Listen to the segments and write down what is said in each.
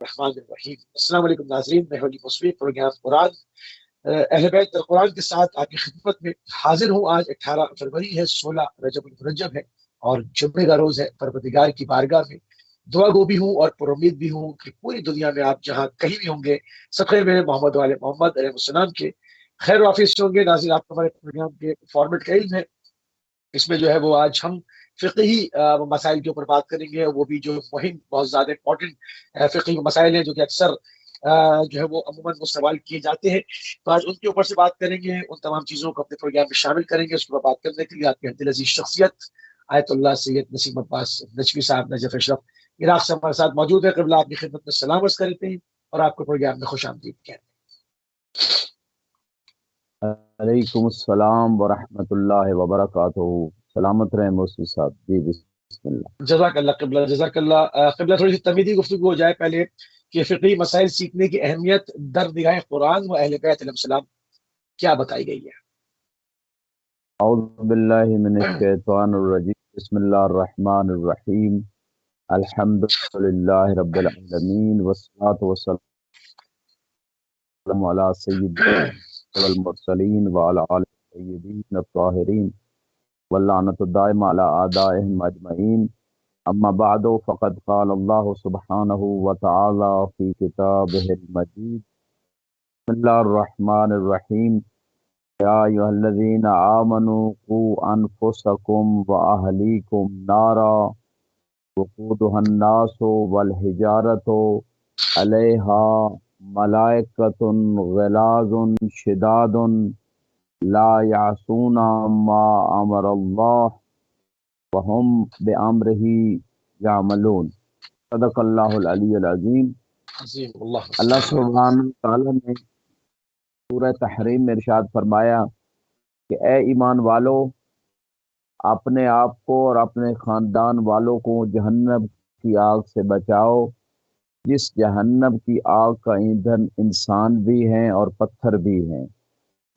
الرحیم السلام علیکم ناظرین، میں ولی مصفی پروگرام قرآن اہل بیت قرآن کے ساتھ آپ کی خدمت میں حاضر ہوں۔ آج 18 فروری ہے، 16 رجب المرجب ہے اور جمعے کا روز ہے۔ پروردگار کی بارگاہ میں دعا گو بھی ہوں اور پر امید بھی ہوں کہ پوری دنیا میں آپ جہاں کہیں بھی ہوں گے سب خیر میں محمد والے محمد علیہ السلام کے خیر وافظ ہوں گے۔ ناظرین، آپ کو ہمارے پروگرام کے فارمیٹ کا علم ہے، اس میں جو ہے وہ آج ہم فقہی مسائل کے اوپر بات کریں گے، وہ بھی جو مہم بہت زیادہ امپورٹنٹ فقہی مسائل ہیں جو کہ اکثر جو ہے وہ عموماً وہ سوال کیے جاتے ہیں، تو آج ان کے اوپر سے بات کریں گے، ان تمام چیزوں کو اپنے پروگرام میں شامل کریں گے۔ اس کو بات کرنے کے لیے آپ کے دل عزیز شخصیت آیت اللہ سید نسیم عباس نجوی صاحب نجف اشرف عراق سے ہمارے ساتھ موجود ہے۔ قبلہ آپ کی خدمت میں سلام عرض کرتے ہیں اور آپ کو پروگرام میں خوش آمدید کہتے علیکم السلام ورحمۃ اللہ وبرکاتہ۔ سلامت رہیں موسی صاحب جی، بسم اللہ۔ ہیں۔ جزاک اللہ قبلہ، جزاک اللہ قبلہ۔ تھوڑی سی تمیدی گفتگو ہو جائے پہلے کہ فقہی مسائل سیکھنے کی اہمیت در نگاہ قرآن و اہل بیت علیہ السلام کیا بتائی گئی ہے؟ اعوذ باللہ من الشیطان الرجیم، بسم اللہ الرحمن الرحیم، الحمد للہ رب العالمین، والصلاة والسلام علی سیدنا والمرسلین وعلی آلہ الطیبین الطاہرین واللعنۃ الدائمہ علی اعدائہم اجمعین، اما بعد فقد قال اللہ سبحانہ وتعالی فی کتابہ المجید، بسم اللہ الرحمن الرحیم، یا ایھا الذین آمنوا قوا انفسکم واہلیکم نارا وقودها الناس والحجارۃ علیہا ملائکۃ غلاظ شداد لا یعصون ما امر اللہ وہم بامرہ یعملون۔ صدق اللہ العلی العظیم۔ عظیم اللہ اللہ سبحانہ تعالیٰ نے سورہ تحریم میں ارشاد فرمایا کہ اے ایمان والو، اپنے آپ کو اور اپنے خاندان والوں کو جہنم کی آگ سے بچاؤ، جس جہنم کی آگ کا ایندھن انسان بھی ہیں اور پتھر بھی ہیں،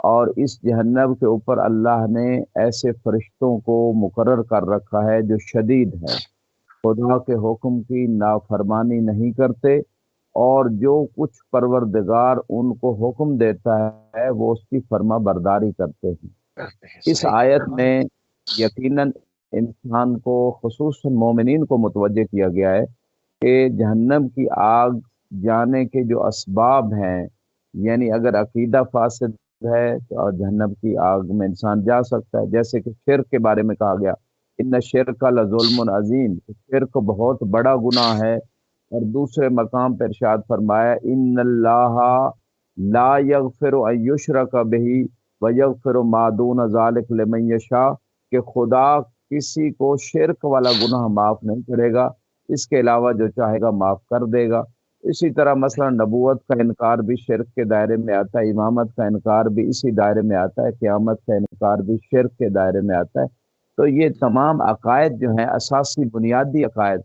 اور اس جہنم کے اوپر اللہ نے ایسے فرشتوں کو مقرر کر رکھا ہے جو شدید ہے، خدا کے حکم کی نافرمانی نہیں کرتے، اور جو کچھ پروردگار ان کو حکم دیتا ہے وہ اس کی فرما برداری کرتے ہیں۔ اس آیت میں یقیناً انسان کو، خصوصاً مومنین کو متوجہ کیا گیا ہے کہ جہنم کی آگ جانے کے جو اسباب ہیں، یعنی اگر عقیدہ فاسد ہے تو جہنم کی آگ میں انسان جا سکتا ہے، جیسے کہ شرک کے بارے میں کہا گیا ان الشرک لظلم عظیم، شرک بہت بڑا گناہ ہے، اور دوسرے مقام پر ارشاد فرمایا ان اللہ لا یغفر ان یشرک بہ ویغفر ما دون ذلک لمن یشاء، کہ خدا کسی کو شرک والا گناہ معاف نہیں کرے گا، اس کے علاوہ جو چاہے گا معاف کر دے گا۔ اسی طرح مثلا نبوت کا انکار بھی شرک کے دائرے میں آتا ہے، امامت کا انکار بھی اسی دائرے میں آتا ہے، قیامت کا انکار بھی شرک کے دائرے میں آتا ہے۔ تو یہ تمام عقائد جو ہیں اساسی بنیادی عقائد،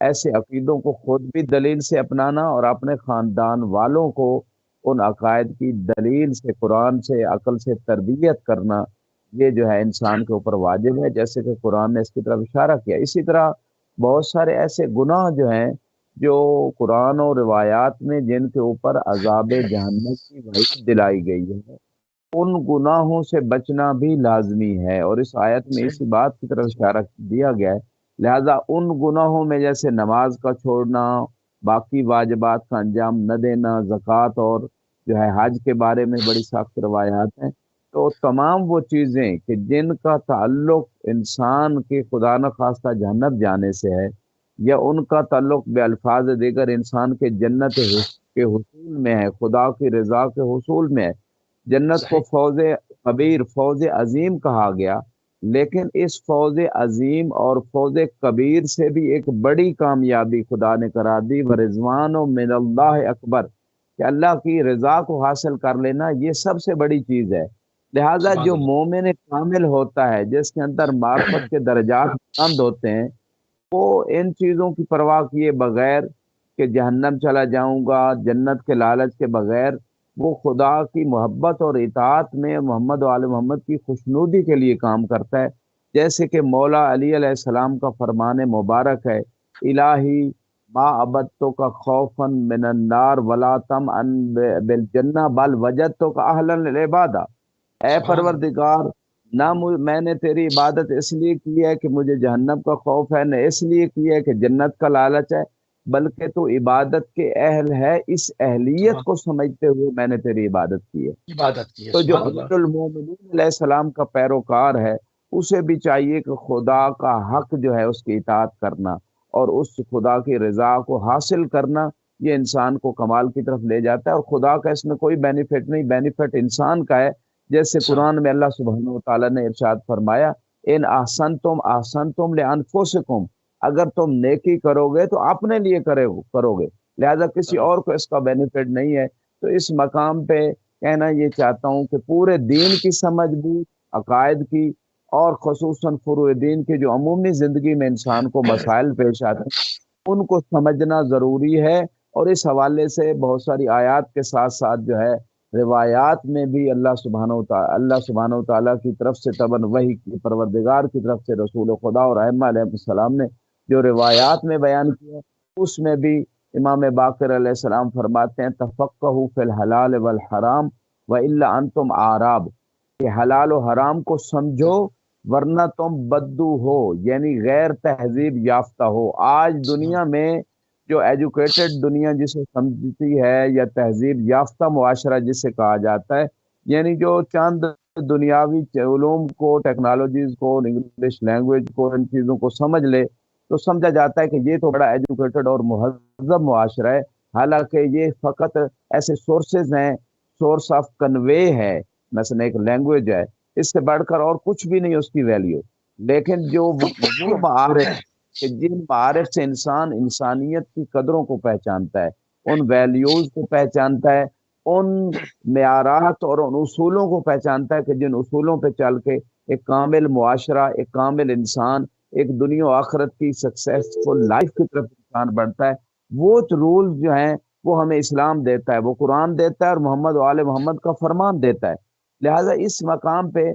ایسے عقیدوں کو خود بھی دلیل سے اپنانا اور اپنے خاندان والوں کو ان عقائد کی دلیل سے، قرآن سے، عقل سے تربیت کرنا، یہ جو ہے انسان کے اوپر واجب ہے، جیسے کہ قرآن نے اس کی طرف اشارہ کیا۔ اسی طرح بہت سارے ایسے گناہ جو ہیں جو قرآن اور روایات میں جن کے اوپر عذاب جہنم کی وعید دلائی گئی ہے، ان گناہوں سے بچنا بھی لازمی ہے، اور اس آیت میں اسی بات کی طرف اشارہ دیا گیا ہے۔ لہذا ان گناہوں میں جیسے نماز کا چھوڑنا، باقی واجبات کا انجام نہ دینا، زکوٰۃ اور جو ہے حج کے بارے میں بڑی سخت روایات ہیں، تو تمام وہ چیزیں کہ جن کا تعلق انسان کے خدا نخواستہ جہنم جانے سے ہے، یا ان کا تعلق بے الفاظ دیگر انسان کے جنت کے حصول میں ہے، خدا کی رضا کے حصول میں ہے۔ جنت کو فوز کبیر، فوز عظیم کہا گیا، لیکن اس فوز عظیم اور فوز کبیر سے بھی ایک بڑی کامیابی خدا نے قرار دی، ورضوان من اللہ اکبر، کہ اللہ کی رضا کو حاصل کر لینا یہ سب سے بڑی چیز ہے۔ لہذا جو مومن کامل ہوتا ہے، جس کے اندر معرفت کے درجات بلند ہوتے ہیں، وہ ان چیزوں کی پرواہ کیے بغیر کہ جہنم چلا جاؤں گا، جنت کے لالچ کے بغیر، وہ خدا کی محبت اور اطاعت میں محمد و آل محمد کی خوشنودی کے لیے کام کرتا ہے، جیسے کہ مولا علی علیہ السلام کا فرمان مبارک ہے، الہی ما عبدتک خوفا من النار ولا طمعا بالجنہ بل وجدتک اہلا للعبادہ۔ اے سبحان اللہ۔ پروردگار، نہ میں نے تیری عبادت اس لیے کی ہے کہ مجھے جہنم کا خوف ہے، نہ اس لیے کی ہے کہ جنت کا لالچ ہے، بلکہ تو عبادت کے اہل ہے، اس اہلیت سبحان، کو سمجھتے ہوئے میں نے تیری عبادت کی ہے۔ عبادت کی ہے، تو جو سبحان اللہ۔ امیر المومنین علیہ السلام کا پیروکار ہے، اسے بھی چاہیے کہ خدا کا حق جو ہے اس کی اطاعت کرنا اور اس خدا کی رضا کو حاصل کرنا، یہ انسان کو کمال کی طرف لے جاتا ہے، اور خدا کا اس میں کوئی بینیفٹ نہیں، بینیفٹ انسان کا ہے۔ جیسے انسان، قرآن میں اللہ سبحانہ و تعالیٰ نے ارشاد فرمایا، ان احسنتم لانفسکم، اگر تم نیکی کرو گے تو اپنے لیے کرو گے، لہذا کسی اور کو اس کا بینیفٹ نہیں ہے۔ تو اس مقام پہ کہنا یہ چاہتا ہوں کہ پورے دین کی سمجھ بھی، عقائد کی، اور خصوصاً فروع دین کی جو عمومی زندگی میں انسان کو مسائل پیش آتے ہیں ان کو سمجھنا ضروری ہے۔ اور اس حوالے سے بہت ساری آیات کے ساتھ ساتھ جو ہے روایات میں بھی اللہ سبحانہ و تعالیٰ کی طرف سے تباً وحی کی، پروردگار کی طرف سے رسول خدا اور ائمہ علیہ السلام نے جو روایات میں بیان کیا، اس میں بھی امام باقر علیہ السلام فرماتے ہیں تفقہوا فی الحلال والحرام والا انتم اعراب، کہ حلال و حرام کو سمجھو ورنہ تم بدو ہو، یعنی غیر تہذیب یافتہ ہو۔ آج سبحان، دنیا میں جو ایجوکیٹڈ دنیا جسے سمجھتی ہے یا تہذیب یافتہ معاشرہ جسے کہا جاتا ہے، یعنی جو چند دنیاوی علوم کو، ٹیکنالوجیز کو، انگلش لینگویج کو، ان چیزوں کو سمجھ لے تو سمجھا جاتا ہے کہ یہ تو بڑا ایجوکیٹڈ اور مہذب معاشرہ ہے، حالانکہ یہ فقط ایسے سورسز ہیں، سورس آف کنوے ہے، مثلا ایک لینگویج ہے، اس سے بڑھ کر اور کچھ بھی نہیں اس کی ویلیو۔ لیکن جو وہ معارف کہ جن معارف سے انسان انسانیت کی قدروں کو پہچانتا ہے، ان ویلیوز کو پہچانتا ہے، ان معیارات اور ان اصولوں کو پہچانتا ہے کہ جن اصولوں پہ چل کے ایک کامل معاشرہ، ایک کامل انسان، ایک دنیا و آخرت کی سکسیسفل لائف کی طرف انسان بڑھتا ہے، وہ رول جو ہیں وہ ہمیں اسلام دیتا ہے، وہ قرآن دیتا ہے اور محمد و آل محمد کا فرمان دیتا ہے۔ لہٰذا اس مقام پہ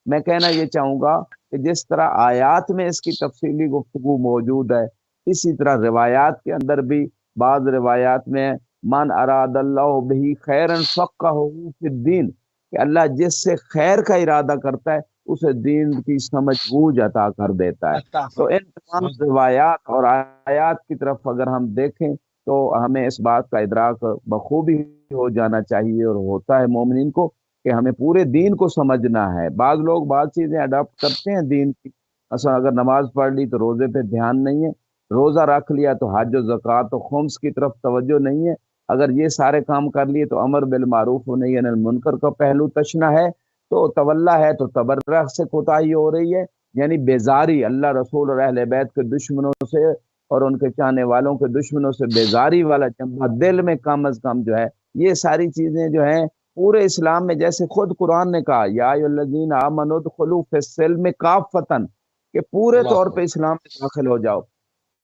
میں کہنا یہ چاہوں گا کہ جس طرح آیات میں اس کی تفصیلی گفتگو موجود ہے، اسی طرح روایات کے اندر بھی بعض روایات میں من اراد اللہ بہ خیرا فقہہ فی الدین، کہ اللہ جس سے خیر کا ارادہ کرتا ہے اسے دین کی سمجھ بوجھ عطا کر دیتا ہے۔ عطا تو فرما، ان تمام سبحان روایات اور آیات کی طرف اگر ہم دیکھیں تو ہمیں اس بات کا ادراک بخوبی ہو جانا چاہیے، اور ہوتا ہے مومنین کو، کہ ہمیں پورے دین کو سمجھنا ہے۔ بعض لوگ بعض چیزیں اڈاپٹ کرتے ہیں دین کی، مثلا اگر نماز پڑھ لی تو روزے پہ دھیان نہیں ہے، روزہ رکھ لیا تو حج و زکوٰۃ و خمس کی طرف توجہ نہیں ہے، اگر یہ سارے کام کر لیے تو امر بالمعروف و نہی عن المنکر کا پہلو تشنا ہے، تو تولا ہے تو تبرک سے کوتاہی ہو رہی ہے، یعنی بیزاری اللہ رسول اور اہل بیت کے دشمنوں سے اور ان کے چاہنے والوں کے دشمنوں سے بیزاری والا جذبہ دل میں کم از کم جو ہے، یہ ساری چیزیں جو ہیں پورے اسلام میں، جیسے خود قرآن نے کہا یا ایھا الذین آمنوا ادخلوا فی السلم کافۃ، کہ پورے اللہ طور اکبر۔ پہ اسلام میں داخل ہو جاؤ۔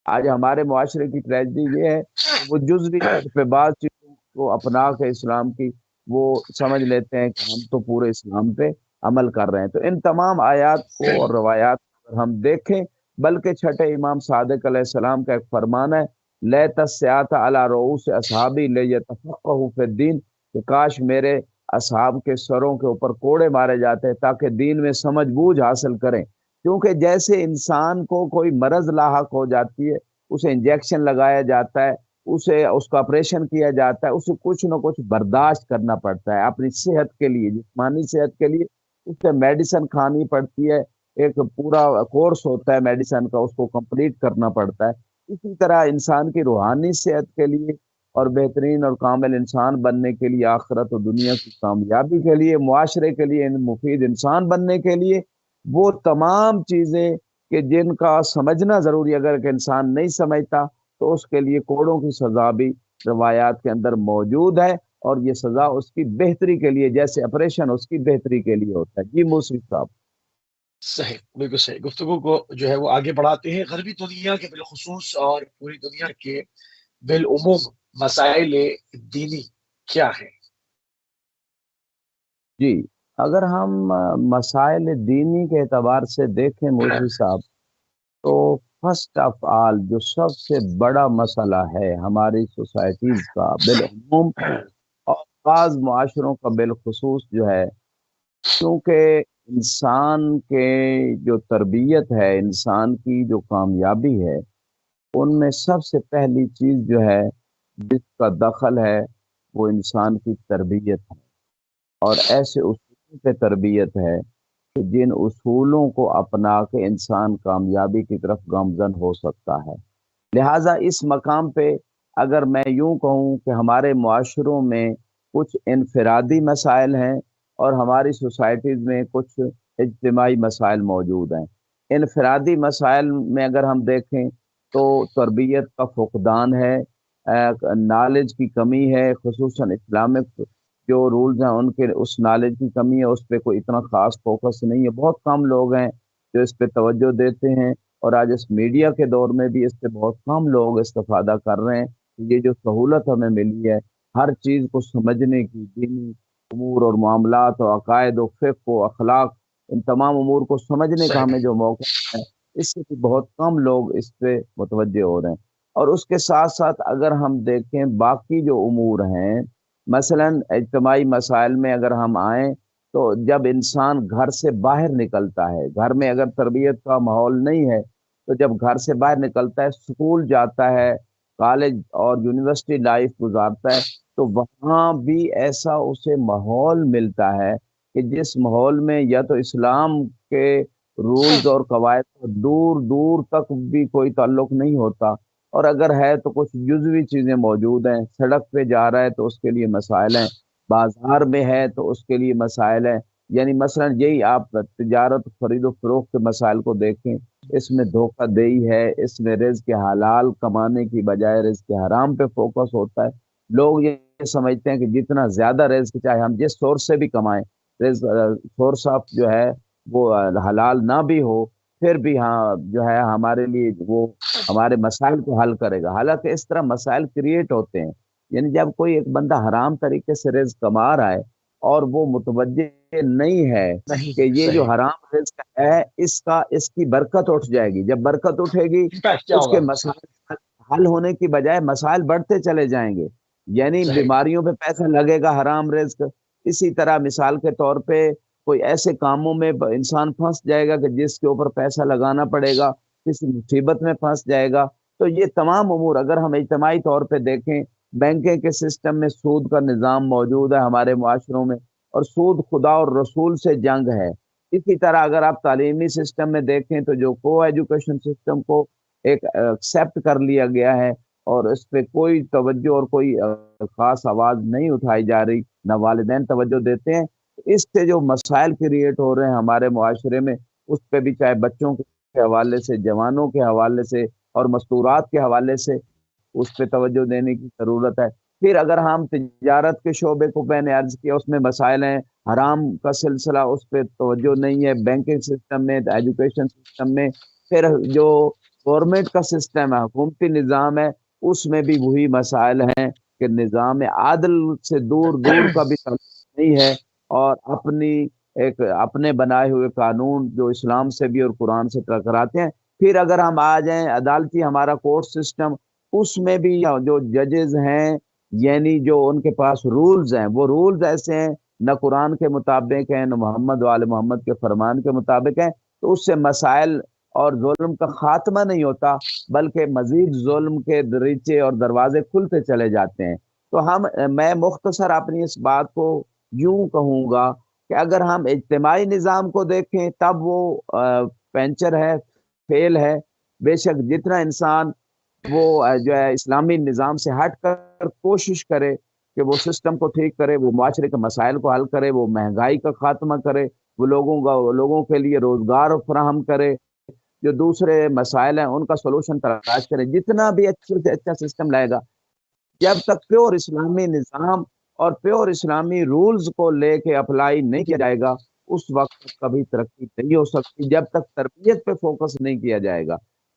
آج ہمارے معاشرے کی ٹریجڈی یہ ہے کہ وہ جزوی طور پہ بعض چیزوں کو اپنا کے اسلام کی وہ سمجھ لیتے ہیں کہ ہم تو پورے اسلام پہ عمل کر رہے ہیں۔ تو ان تمام آیات کو اور روایات کو ہم دیکھیں، بلکہ چھٹے امام صادق علیہ السلام کا ایک فرمان ہے لیت السیاط علی رؤوس اصحابی لیتفقہوا فی الدین، کہ کاش میرے اصحاب کے سروں کے اوپر کوڑے مارے جاتے تاکہ دین میں سمجھ بوجھ حاصل کریں، کیونکہ جیسے انسان کو کوئی مرض لاحق ہو جاتی ہے، اسے انجیکشن لگایا جاتا ہے، اس کا آپریشن کیا جاتا ہے، اسے کچھ نہ کچھ برداشت کرنا پڑتا ہے اپنی صحت کے لیے، جسمانی صحت کے لیے اسے میڈیسن کھانی پڑتی ہے، ایک پورا کورس ہوتا ہے میڈیسن کا، اس کو کمپلیٹ کرنا پڑتا ہے۔ اسی طرح انسان کی روحانی صحت کے لیے اور بہترین اور کامل انسان بننے کے لیے، آخرت و دنیا کی کامیابی کے لیے، معاشرے کے لیے مفید انسان بننے کے لیے، وہ تمام چیزیں کہ جن کا سمجھنا ضروری، اگر کہ انسان نہیں سمجھتا تو اس کے لیے کوڑوں کی سزا بھی روایات کے اندر موجود ہے، اور یہ سزا اس کی بہتری کے لیے، جیسے آپریشن اس کی بہتری کے لیے ہوتا ہے۔ جی موسوی صاحب۔ صحیح، بالکل صحیح۔ گفتگو کو جو ہے وہ آگے بڑھاتے ہیں، غربی دنیا کے بالخصوص اور پوری دنیا کے بالعموم مسائل دینی کیا ہے؟ جی، اگر ہم مسائل دینی کے اعتبار سے دیکھیں موسوی صاحب، تو فرسٹ آف آل جو سب سے بڑا مسئلہ ہے ہماری سوسائٹیز کا بالعموم اور بعض معاشروں کا بالخصوص جو ہے، کیونکہ انسان کے جو تربیت ہے، انسان کی جو کامیابی ہے، ان میں سب سے پہلی چیز جو ہے جس کا دخل ہے وہ انسان کی تربیت ہے، اور ایسے اصولوں پہ تربیت ہے کہ جن اصولوں کو اپنا کے انسان کامیابی کی طرف گامزن ہو سکتا ہے۔ لہٰذا اس مقام پہ اگر میں یوں کہوں کہ ہمارے معاشروں میں کچھ انفرادی مسائل ہیں اور ہماری سوسائٹیز میں کچھ اجتماعی مسائل موجود ہیں۔ انفرادی مسائل میں اگر ہم دیکھیں تو تربیت کا فقدان ہے، نالج کی کمی ہے، خصوصاً اسلامک جو رولز ہیں ان کے اس نالج کی کمی ہے، اس پہ کوئی اتنا خاص فوکس نہیں ہے۔ بہت کم لوگ ہیں جو اس پہ توجہ دیتے ہیں، اور آج اس میڈیا کے دور میں بھی اس سے بہت کم لوگ استفادہ کر رہے ہیں۔ یہ جو سہولت ہمیں ملی ہے ہر چیز کو سمجھنے کی، دینی امور اور معاملات و عقائد و فقہ و اخلاق، ان تمام امور کو سمجھنے کا ہمیں جو موقع ہے، اس سے بھی بہت کم لوگ اس پہ متوجہ ہو رہے ہیں۔ اور اس کے ساتھ ساتھ اگر ہم دیکھیں باقی جو امور ہیں، مثلا اجتماعی مسائل میں اگر ہم آئیں تو جب انسان گھر سے باہر نکلتا ہے، گھر میں اگر تربیت کا ماحول نہیں ہے تو جب گھر سے باہر نکلتا ہے، اسکول جاتا ہے، کالج اور یونیورسٹی لائف گزارتا ہے، تو وہاں بھی ایسا اسے ماحول ملتا ہے کہ جس ماحول میں یا تو اسلام کے رولز اور قواعد کا دور دور تک بھی کوئی تعلق نہیں ہوتا، اور اگر ہے تو کچھ جزوی چیزیں موجود ہیں۔ سڑک پہ جا رہا ہے تو اس کے لیے مسائل ہیں، بازار میں ہے تو اس کے لیے مسائل ہیں۔ یعنی مثلا یہی آپ تجارت خرید و فروخت کے مسائل کو دیکھیں، اس میں دھوکہ دہی ہے، اس میں رزق حلال کمانے کی بجائے رزق حرام پہ فوکس ہوتا ہے۔ لوگ یہ سمجھتے ہیں کہ جتنا زیادہ رزق چاہے ہم جس سورس سے بھی کمائیں، سورس آف جو ہے وہ حلال نہ بھی ہو، پھر بھی ہاں جو ہے ہمارے لیے وہ ہمارے مسائل کو حل کرے گا۔ حالانکہ اس طرح مسائل کریٹ ہوتے ہیں، یعنی جب کوئی ایک بندہ حرام طریقے سے رزق کما رہا ہے اور وہ متوجہ نہیں ہے نہیں کہ یہ جو صحیح، حرام رزق ہے اس کی برکت اٹھ جائے گی، جب برکت اٹھے گی امپیکٹ کیا اس ہوگا؟ کے مسائل حل ہونے کی بجائے مسائل بڑھتے چلے جائیں گے، یعنی صحیح، بیماریوں پہ پیسہ لگے گا حرام رزق۔ اسی طرح مثال کے طور پہ کوئی ایسے کاموں میں انسان پھنس جائے گا کہ جس کے اوپر پیسہ لگانا پڑے گا، کسی مصیبت میں پھنس جائے گا۔ تو یہ تمام امور اگر ہم اجتماعی طور پہ دیکھیں، بینکنگ کے سسٹم میں سود کا نظام موجود ہے ہمارے معاشروں میں، اور سود خدا اور رسول سے جنگ ہے۔ اسی طرح اگر آپ تعلیمی سسٹم میں دیکھیں تو جو کو ایجوکیشن سسٹم کو ایک ایکسیپٹ کر لیا گیا ہے اور اس پہ کوئی توجہ اور کوئی خاص آواز نہیں اٹھائی جا رہی، نہ والدین توجہ دیتے ہیں، اس سے جو مسائل کریٹ ہو رہے ہیں ہمارے معاشرے میں، اس پہ بھی چاہے بچوں کے حوالے سے، جوانوں کے حوالے سے اور مستورات کے حوالے سے اس پہ توجہ دینے کی ضرورت ہے۔ پھر اگر ہم تجارت کے شعبے کو میں نے عرض کیا، اس میں مسائل ہیں، حرام کا سلسلہ اس پہ توجہ نہیں ہے، بینکنگ سسٹم میں، ایجوکیشن سسٹم میں۔ پھر جو گورنمنٹ کا سسٹم ہے، حکومتی نظام ہے، اس میں بھی وہی مسائل ہیں کہ نظام عادل سے دور دور کا بھی تعلق نہیں ہے، اور اپنے بنائے ہوئے قانون جو اسلام سے بھی اور قرآن سے ٹکراتے ہیں۔ پھر اگر ہم آ جائیں عدالتی ہمارا کورٹ سسٹم، اس میں بھی جو ججز ہیں، یعنی جو ان کے پاس رولز ہیں، وہ رولز ایسے ہیں نہ قرآن کے مطابق ہیں نہ محمد وآل محمد کے فرمان کے مطابق ہیں، تو اس سے مسائل اور ظلم کا خاتمہ نہیں ہوتا، بلکہ مزید ظلم کے دریچے اور دروازے کھلتے چلے جاتے ہیں۔ تو میں مختصر اپنی اس بات کو یوں کہوں گا کہ اگر ہم اجتماعی نظام کو دیکھیں تب وہ پینچر ہے، فیل ہے۔ بے شک جتنا انسان وہ جو ہے اسلامی نظام سے ہٹ کر کوشش کرے کہ وہ سسٹم کو ٹھیک کرے، وہ معاشرے کے مسائل کو حل کرے، وہ مہنگائی کا خاتمہ کرے، وہ لوگوں کے لیے روزگار فراہم کرے، جو دوسرے مسائل ہیں ان کا سولوشن تلاش کرے، جتنا بھی اچھے سے اچھا سسٹم لائے گا، جب تک پیور اسلامی نظام اور پیور اسلامی رولز کو لے کے اپلائی نہیں کیا جائے گا، اس وقت تک کبھی ترقی نہیں ہو سکتی، جب تک تربیت پہ فوکس نہیں کیا جائے گا،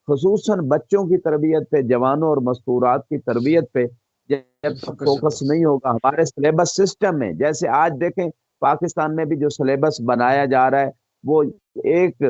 خصوصاً بچوں کی تربیت پہ، جوانوں اور مستورات کی تربیت پہ جب تک فوکس نہیں ہوگا۔ ہمارے سلیبس سسٹم میں جیسے آج دیکھیں پاکستان میں بھی جو سلیبس بنایا جا رہا ہے، وہ ایک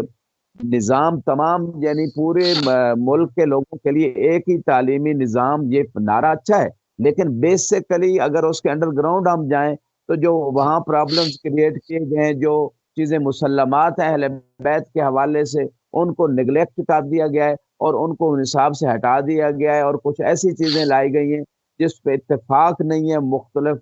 نظام تمام یعنی پورے ملک کے لوگوں کے لیے ایک ہی تعلیمی نظام، یہ نعرہ اچھا ہے، لیکن بیسیکلی اگر اس کے انڈر گراؤنڈ ہم جائیں تو جو وہاں پرابلمز کریٹ کیے گئے ہیں، جو چیزیں مسلمات ہیں اہل بیت کے حوالے سے، ان کو نگلیکٹ کر دیا گیا ہے اور ان کو نصاب سے ہٹا دیا گیا ہے، اور کچھ ایسی چیزیں لائی گئی ہیں جس پہ اتفاق نہیں ہے، مختلف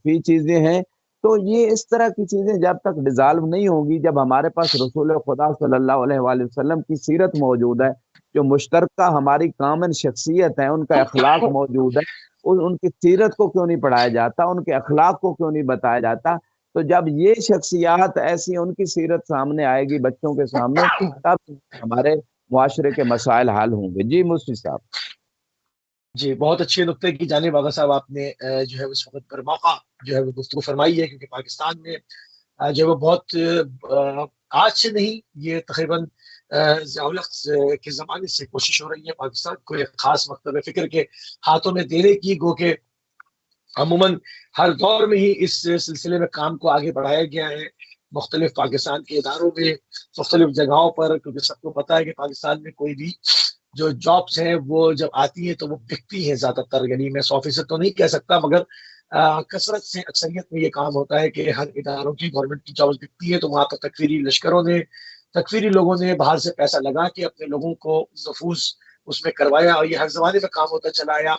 فی چیزیں ہیں۔ تو یہ اس طرح کی چیزیں جب تک ڈیزالو نہیں ہوں گی، جب ہمارے پاس رسول خدا صلی اللہ علیہ وآلہ وسلم کی سیرت موجود ہے، جو مشترکہ ہماری کامن شخصیت ہے، ان کا اخلاق موجود ہے، ان کی سیرت کو کیوں نہیں پڑھایا جاتا، ان کے اخلاق کو کیوں نہیں بتایا جاتا؟ تو جب یہ شخصیات ایسی ان کی سیرت سامنے آئے گی بچوں کے سامنے، تب ہمارے معاشرے کے مسائل حل ہوں گے۔ جی مفتی صاحب۔ جی، بہت اچھے نقطے کی جانب آغا صاحب آپ نے جو ہے اس وقت پر موقع جو ہے وہ گفتگو فرمائی ہے، کیونکہ پاکستان میں جو ہے وہ بہت آج سے نہیں، یہ تقریباً ضیاء کے زمانے سے کوشش ہو رہی ہے پاکستان کو ایک خاص مکتب فکر کے ہاتھوں میں دینے کی، گو کہ عموماً ہر دور میں ہی اس سلسلے میں کام کو آگے بڑھایا گیا ہے، مختلف پاکستان کے اداروں میں، مختلف جگہوں پر، کیونکہ سب کو پتا ہے کہ پاکستان میں کوئی بھی جو جابس ہیں وہ جب آتی ہیں تو وہ بکتی ہیں زیادہ تر، یعنی میں 100% تو نہیں کہہ سکتا، مگر کثرت سے اکثریت میں یہ کام ہوتا ہے کہ ہر اداروں کی گورنمنٹ کی جابس بکتی ہے، تو وہاں پر تکفیری لشکروں نے، تکفیری لوگوں نے باہر سے پیسہ لگا کے اپنے لوگوں کو نفوذ اس میں کروایا، اور یہ ہر زمانے میں کام ہوتا چلا آیا۔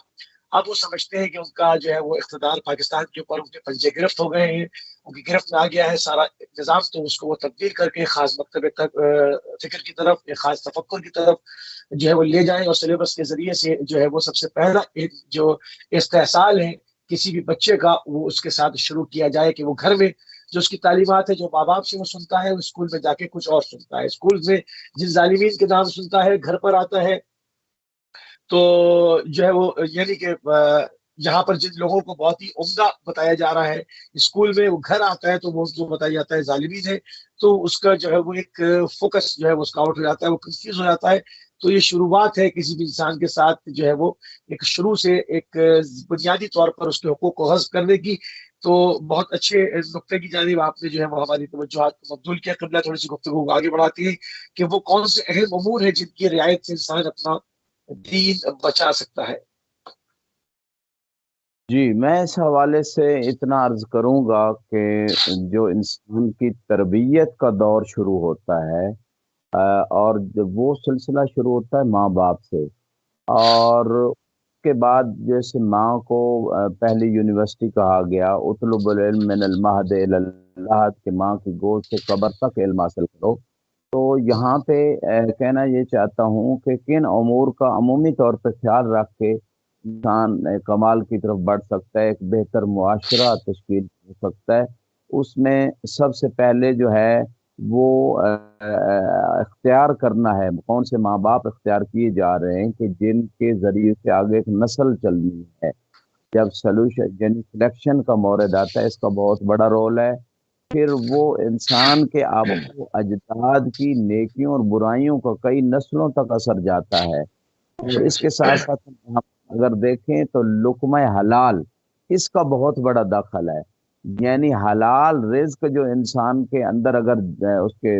اب وہ سمجھتے ہیں کہ ان کا جو ہے وہ اقتدار پاکستان کے اوپر ان کے پنجے گرفت ہو گئے ہیں، ان کی گرفت میں آ گیا ہے سارا نظام، تو اس کو وہ تبدیل کر کے خاص مکتب فکر کی طرف، ایک خاص تفکر کی طرف جو ہے وہ لے جائیں، اور سلیبس کے ذریعے سے جو ہے وہ سب سے پہلا جو استحصال ہے کسی بھی بچے کا، وہ اس کے ساتھ شروع کیا جائے کہ وہ گھر میں جو اس کی تعلیمات ہے، جو ماں باپ سے وہ سنتا ہے، وہ اسکول میں جا کے کچھ اور سنتا ہے، اسکول میں جن ظالمین کے نام سنتا ہے گھر پر آتا ہے، تو جو ہے وہ یعنی کہ یہاں پر جن لوگوں کو بہت ہی عمدہ بتایا جا رہا ہے اسکول میں، وہ گھر آتا ہے تو وہ جو بتایا جاتا ہے ظالمین ہے، تو اس کا جو ہے وہ ایک فوکس جو ہے وہ اس کا آؤٹ ہو جاتا ہے، وہ کنفیوز ہو جاتا ہے۔ تو یہ شروعات ہے کسی بھی انسان کے ساتھ جو ہے وہ ایک شروع سے ایک بنیادی طور پر اس کے حقوق کو غصب کرنے کی۔ تو بہت اچھے نقطے کی جانب آپ نے جو ہے وہ ہماری توجہات کو مبذول کیا، قبلہ تھوڑی سی گفتگو کو آگے بڑھاتی ہے کہ وہ کون سے اہم امور ہیں جن کی رعایت سے انسان اپنا دین بچا سکتا ہے۔ جی میں اس حوالے سے اتنا عرض کروں گا کہ جو انسان کی تربیت کا دور شروع ہوتا ہے، اور جب وہ سلسلہ شروع ہوتا ہے ماں باپ سے، اور اس کے بعد جیسے ماں کو پہلی یونیورسٹی کہا گیا، اطلب العلم من المہد الی اللحد، کہ ماں کی گود سے قبر تک علم حاصل کرو۔ تو یہاں پہ کہنا یہ چاہتا ہوں کہ کن امور کا عمومی طور پہ خیال رکھ کے انسان کمال کی طرف بڑھ سکتا ہے، ایک بہتر معاشرہ تشکیل ہو سکتا ہے، اس میں سب سے پہلے جو ہے وہ اختیار کرنا ہے، کون سے ماں باپ اختیار کیے جا رہے ہیں کہ جن کے ذریعے سے آگے ایک نسل چلنی ہے۔ جب سلوشن یعنی سلیکشن کا مورد آتا ہے، اس کا بہت بڑا رول ہے۔ پھر وہ انسان کے آباء و اجداد کی نیکیوں اور برائیوں کا کئی نسلوں تک اثر جاتا ہے، اور اس کے ساتھ ساتھ ہم اگر دیکھیں تو لقمہ حلال، اس کا بہت بڑا دخل ہے۔ یعنی حلال رزق جو انسان کے اندر اگر اس کے